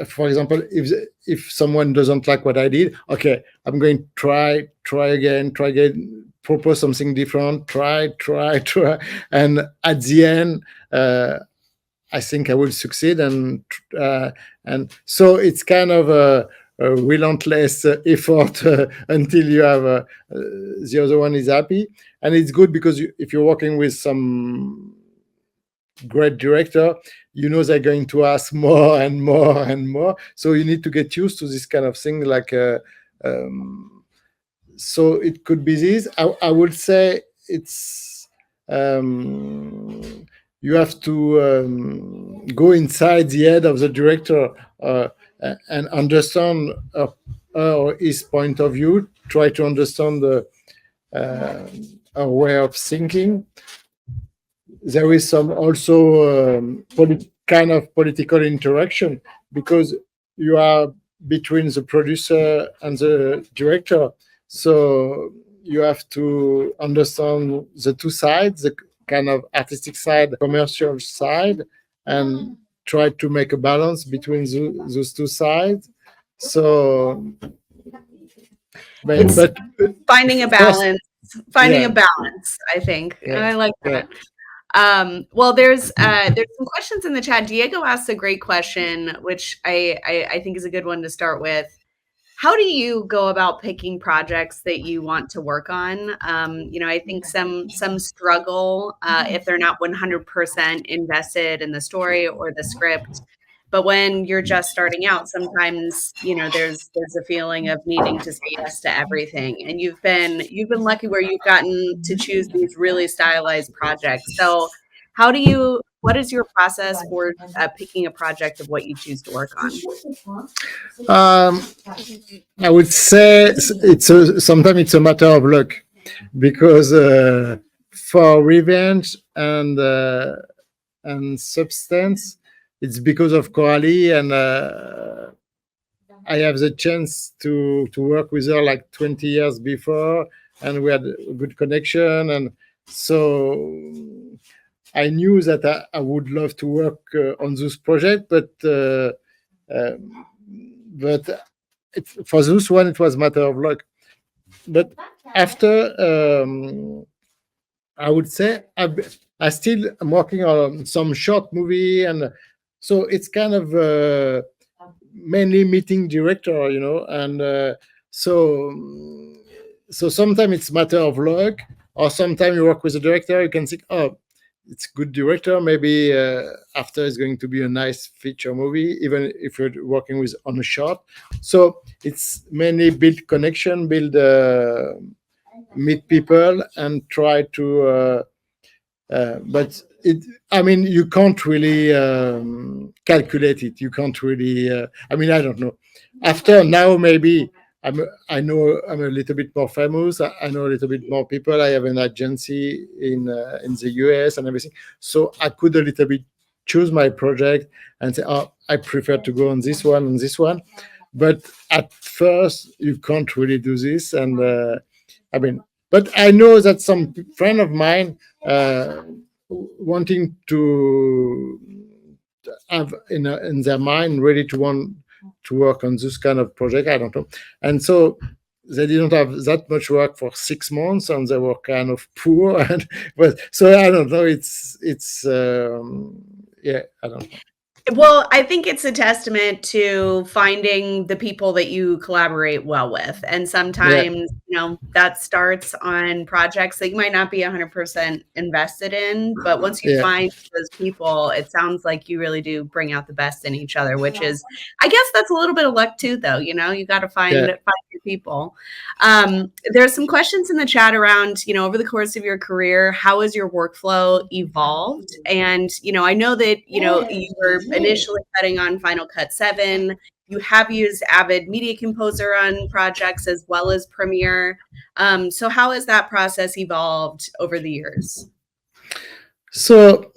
for example, if someone doesn't like what I did, okay, I'm going to try again, propose something different, try, and at the end, I think I will succeed, and so it's kind of a relentless effort until you have the other one is happy, and it's good because if you're working with some great director, they're going to ask more and more and more, so you need to get used to this kind of thing, like so it could be this. I would say it's you have to go inside the head of the director and understand her or his point of view, try to understand her way of thinking. there is some also kind of political interaction, because you are between the producer and the director. So you have to understand the two sides, the kind of artistic side, commercial side, and try to make a balance between those two sides. So, It's but finding a first, balance, finding yeah, a balance, I think. yeah, I like yeah. that. Well, there's some questions in the chat. Diego asked a great question, which I think is a good one to start with. How do you go about picking projects that you want to work on? I think some struggle if they're not 100% invested in the story or the script. But when you're just starting out, sometimes there's a feeling of needing to say yes to everything. And you've been lucky where you've gotten to choose these really stylized projects. So what is your process for picking a project of what you choose to work on? I would say sometimes it's a matter of luck, because for revenge and substance, it's because of Coralie, and I have the chance to work with her like 20 years before, and we had a good connection, and so I knew that I would love to work on this project, but for this one, it was a matter of luck. But after, I would say I still am working on some short movie, and so it's kind of mainly meeting director, and so sometimes it's matter of luck, or sometimes you work with a director, you can think, oh, it's good director, maybe after it's going to be a nice feature movie, even if you're working with on a short. So it's mainly build connection, meet people, and try to but you can't really calculate it. You can't really I don't know. After now, maybe I know I'm a little bit more famous. I know a little bit more people. I have an agency in the US and everything, so I could a little bit choose my project and say, oh, I prefer to go on this one and this one. But at first, you can't really do this, and but I know that some friend of mine wanting to have in their mind ready to want to work on this kind of project. I don't know, and so they didn't have that much work for 6 months, and they were kind of poor. But so I don't know. It's yeah, I don't know. Well, I think it's a testament to finding the people that you collaborate well with. And sometimes, that starts on projects that you might not be 100% invested in. But once you find those people, it sounds like you really do bring out the best in each other, which is, I guess that's a little bit of luck too, though. You got to find your people. There's some questions in the chat around, over the course of your career, how has your workflow evolved? And, I know that, you were initially cutting on Final Cut 7. You have used Avid Media Composer on projects as well as Premiere. So how has that process evolved over the years? So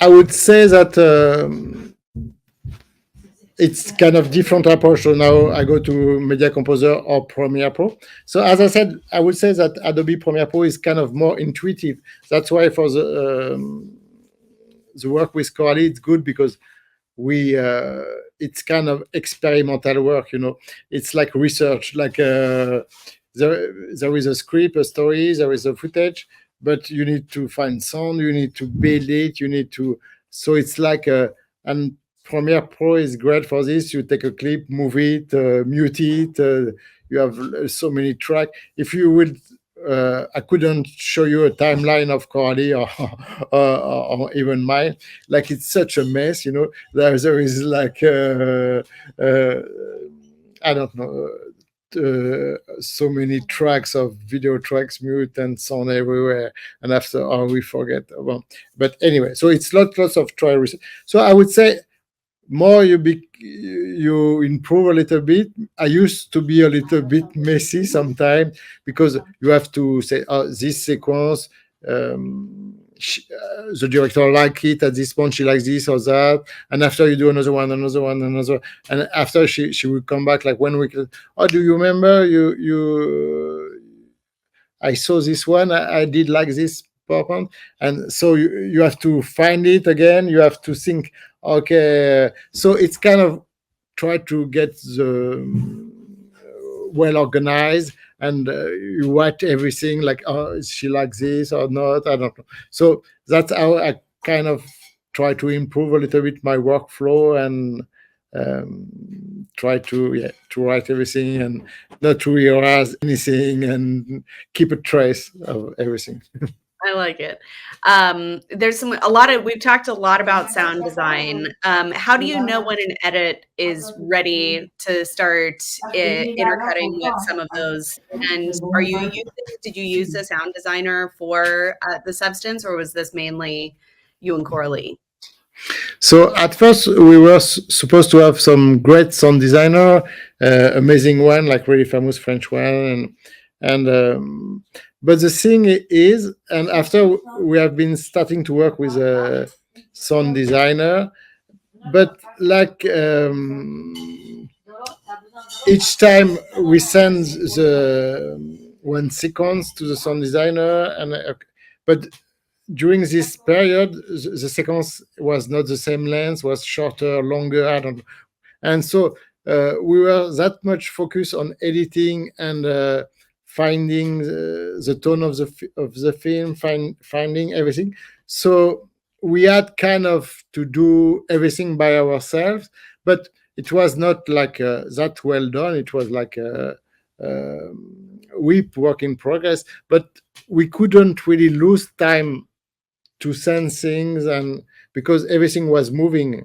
I would say that it's kind of different approach. So now I go to Media Composer or Premiere Pro. So as I said, I would say that Adobe Premiere Pro is kind of more intuitive. That's why for the work with Coralie, it's good, because it's kind of experimental work. It's like research. Like there is a script, a story, there is a footage, but you need to find sound, you need to build it, so it's like and Premiere Pro is great for this. You take a clip, move it, mute it. You have so many tracks. If you would, I couldn't show you a timeline of Coralie or even mine. Like, it's such a mess, There is like I don't know. So many tracks of video tracks, mute and sound everywhere, and after we forget about. But anyway, so it's lots of trial research. So I would say more you improve a little bit. I used to be a little bit messy sometimes, because you have to say, this sequence the director like it at this point, she likes this or that, and after you do another one, and after she will come back like 1 week. Oh, do you remember I saw this one, I did like this PowerPoint, and so you have to find it again. You have to think, okay, so it's kind of try to get the well organized, and you write everything like, oh, is she like this or not? I don't know. So that's how I kind of try to improve a little bit my workflow, and try to write everything and not to erase anything and keep a trace of everything. I like it. There's we've talked a lot about sound design. How do you know when an edit is ready to start intercutting with some of those? And did you use a sound designer for the substance, or was this mainly you and Coralie? So at first we were supposed to have some great sound designer, amazing one, like really famous French one, and but the thing is, and after we have been starting to work with a sound designer, but like each time we send the one sequence to the sound designer, and but during this period, the sequence was not the same length, was shorter, longer, I don't know. And so we were that much focused on editing and finding the tone of the film, finding everything. So we had kind of to do everything by ourselves, but it was not like that well done. It was like a work in progress, but we couldn't really lose time to send things, and because everything was moving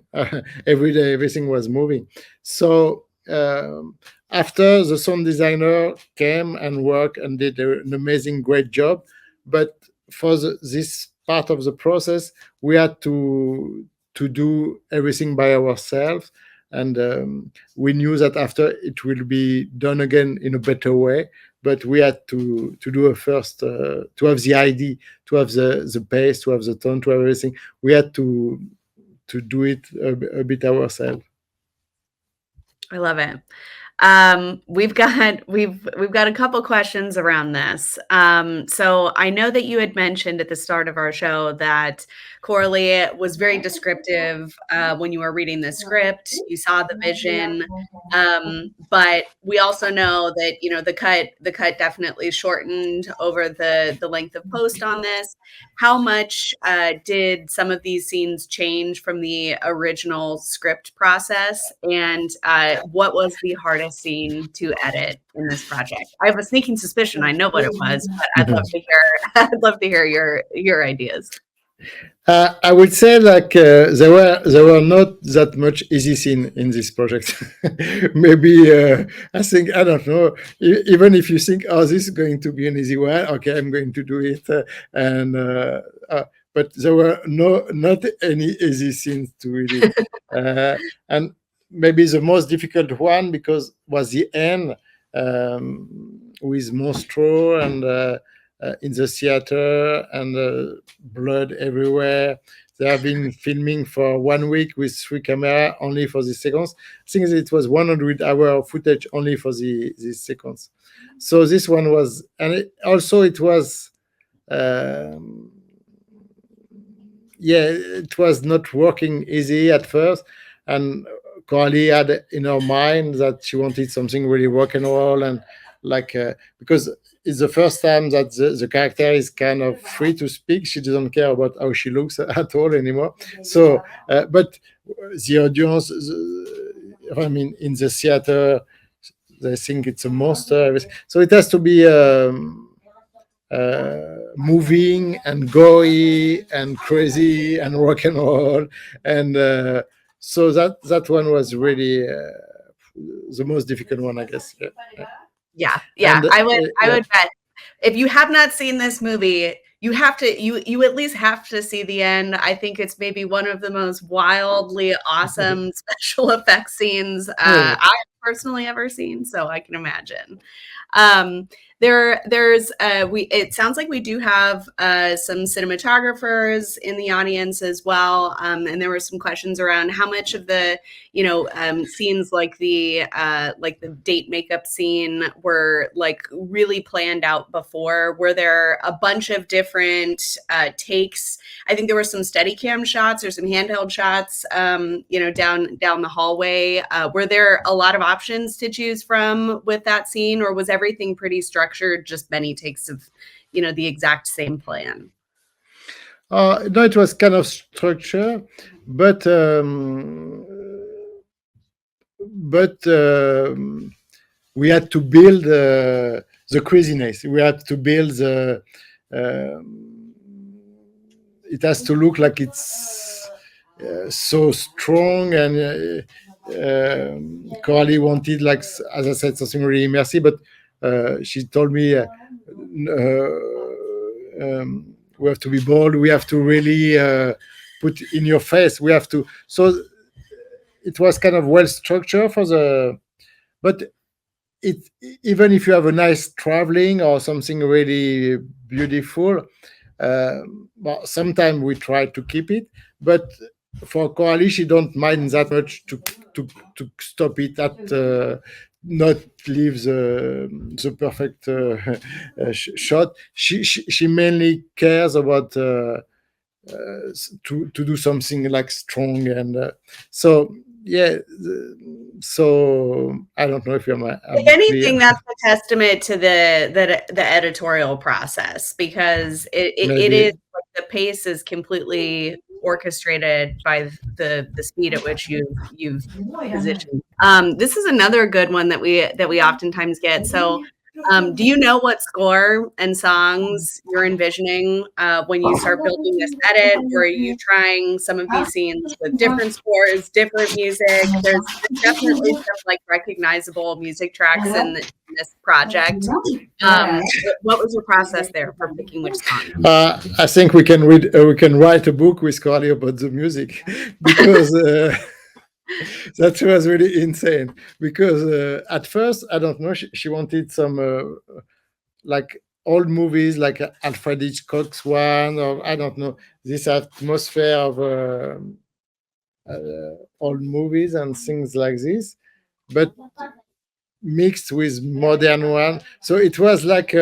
every day, everything was moving. So after the sound designer came and worked and did an amazing, great job, but for this part of the process, we had to do everything by ourselves, and we knew that after it will be done again in a better way. But we had to do a first, to have the idea, to have the pace, to have the tone, to have everything. We had to do it a bit ourselves. I love it. We've got a couple questions around this. So I know that you had mentioned at the start of our show that Coralie was very descriptive when you were reading the script. You saw the vision, but we also know that the cut definitely shortened over the length of post on this. How much did some of these scenes change from the original script process, and what was the hardest scene to edit in this project? I have a sneaking suspicion I know what it was, but I'd love to hear. I'd love to hear your ideas. I would say like there were not that much easy scene in this project. Maybe I think, I don't know. Even if you think, oh, this is going to be an easy one, okay, I'm going to do it, but there were not any easy scenes to really. And maybe the most difficult one because was the end with Monstro and in the theater and blood everywhere. They have been filming for 1 week with 3 cameras only for this sequence. I think it was 100 hours of footage only for this sequence. So this one was, and it was, it was not working easy at first. And Coralie had in her mind that she wanted something really rock and roll, and like because it's the first time that the character is kind of free to speak. She doesn't care about how she looks at all anymore. So, but the audience, I mean, in the theater, they think it's a monster. So it has to be moving and gory and crazy and rock and roll, and so that one was really the most difficult one, I guess. Yeah. And, I would bet if you have not seen this movie, you have to you at least have to see the end. I think it's maybe one of the most wildly awesome special effects scenes I've personally ever seen, so I can imagine. It sounds like we do have some cinematographers in the audience as well, and there were some questions around how much of the scenes like the date makeup scene were like really planned out before. Were there a bunch of different takes? I think there were some Steadicam shots or some handheld shots, down the hallway. Were there a lot of options to choose from with that scene, or was everything pretty structured, just many takes of, the exact same plan? No, it was kind of structure, but we had to build the craziness. We had to build the. It has to look like it's so strong, and Coralie wanted, like, as I said, something really immersive, but she told me we have to be bold. We have to really put in your face. We have to. So it was kind of well structured for the, but even if you have a nice traveling or something really beautiful, well, sometimes we try to keep it. But for Coralie, she don't mind that much to stop it at not leave the perfect shot. She mainly cares about to do something like strong, and so yeah. So I don't know if if anything, that's a testament to the editorial process, because it is like the pace is completely orchestrated by the speed at which you've positioned. This is another good one that we oftentimes get. So do you know what score and songs you're envisioning when you start building this edit, or are you trying some of these scenes with different scores, different music? There's definitely some like recognizable music tracks in this project. What was your process there for picking which song? I think we can write a book with Coralie about the music, because that was really insane. Because at first, I don't know, she wanted some like old movies, like Alfred Hitchcock's one, or I don't know, this atmosphere of old movies and things like this, but mixed with modern one. So it was like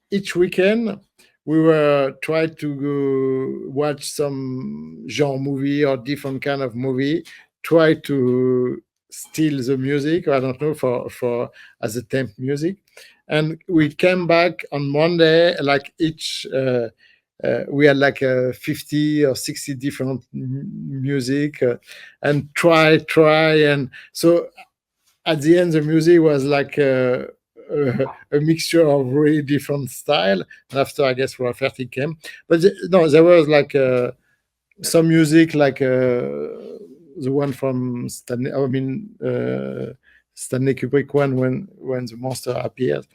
each weekend we were trying to go watch some genre movie or different kind of movie, try to steal the music, I don't know, for as a temp music. And we came back on Monday, like each we had like 50 or 60 different music, and try, and so at the end the music was like a mixture of really different style. And after, I guess, Rafferty came, but no, there was like some music like the one from Stanley, Stanley Kubrick one, when the monster appears.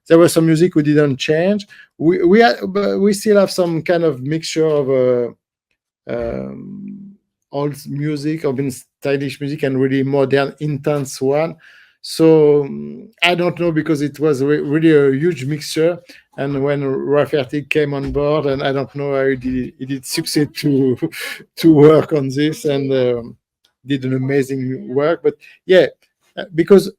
There was some music we didn't change. We still have some kind of mixture of old music, or stylish music, and really modern, intense one. So I don't know, because it was really a huge mixture. And when Rafferty came on board, and I don't know how he did succeed to work on this, and did an amazing work. But yeah, because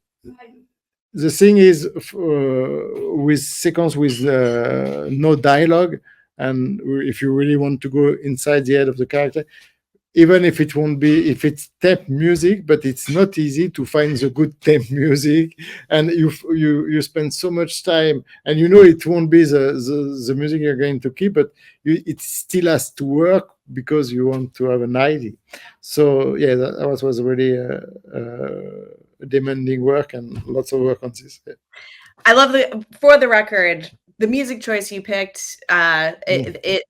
the thing is, with sequence with no dialogue, and if you really want to go inside the head of the character, even if it's temp music, but it's not easy to find the good temp music, and you spend so much time, and it won't be the music you're going to keep, but it still has to work, because you want to have an idea. So yeah, that was really demanding work, and lots of work on this. Yeah. I love for the record, the music choice you picked, it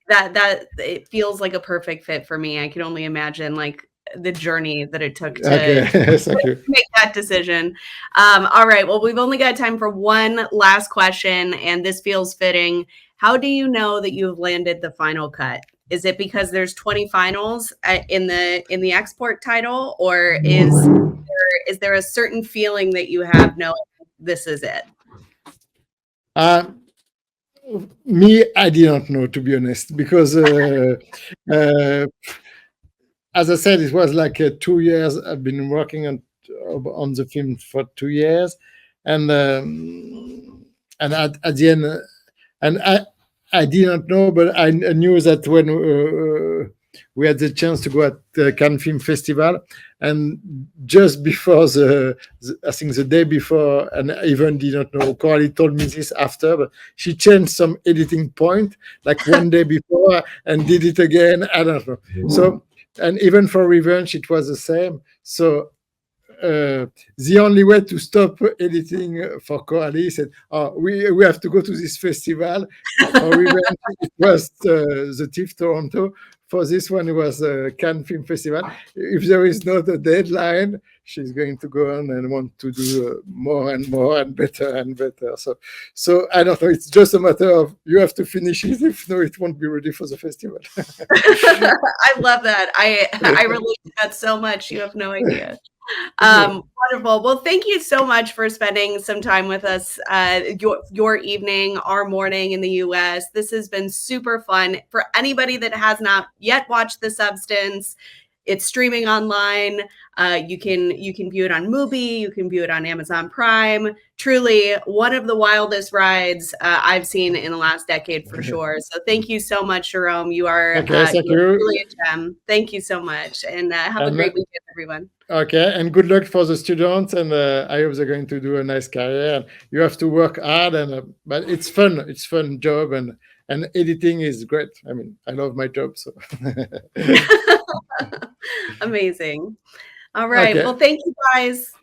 feels like a perfect fit for me. I can only imagine like the journey that it took to make that decision. All right. Well, we've only got time for one last question, and this feels fitting. How do you know that you've landed the final cut? Is it because there's 20 finals in the export title, or is there is there a certain feeling that you have knowing this is it? Me, I didn't know, to be honest, because as I said, it was like 2 years. I've been working on the film for 2 years, and at the end, and I didn't know, but I knew that when we had the chance to go at the Cannes Film Festival, and just before I think the day before, and I even didn't know, Coralie told me this after, but she changed some editing point, like one day before, and did it again. I don't know. So, and even for Revenge, it was the same. So the only way to stop editing for Coralie said, "Oh, we have to go to this festival." For Revenge, it was the TIFF Toronto. For this one, it was Cannes Film Festival. If there is not a deadline, she's going to go on and want to do more and more and better and better. So I don't know. It's just a matter of you have to finish it. If no, it won't be ready for the festival. I love that. I relate to that so much. You have no idea. Wonderful. Well, thank you so much for spending some time with us, your evening, our morning in the US. This has been super fun. For anybody that has not yet watched The Substance, it's streaming online. You can view it on Mubi. You can view it on Amazon Prime. Truly one of the wildest rides I've seen in the last decade for sure. So thank you so much, Jérôme. You are really a gem. Thank you so much, and have a great weekend, everyone. Okay, and good luck for the students, and I hope they're going to do a nice career. And you have to work hard, but it's fun. It's fun job, and editing is great. I mean, I love my job. So amazing. All right. Okay. Well, thank you guys.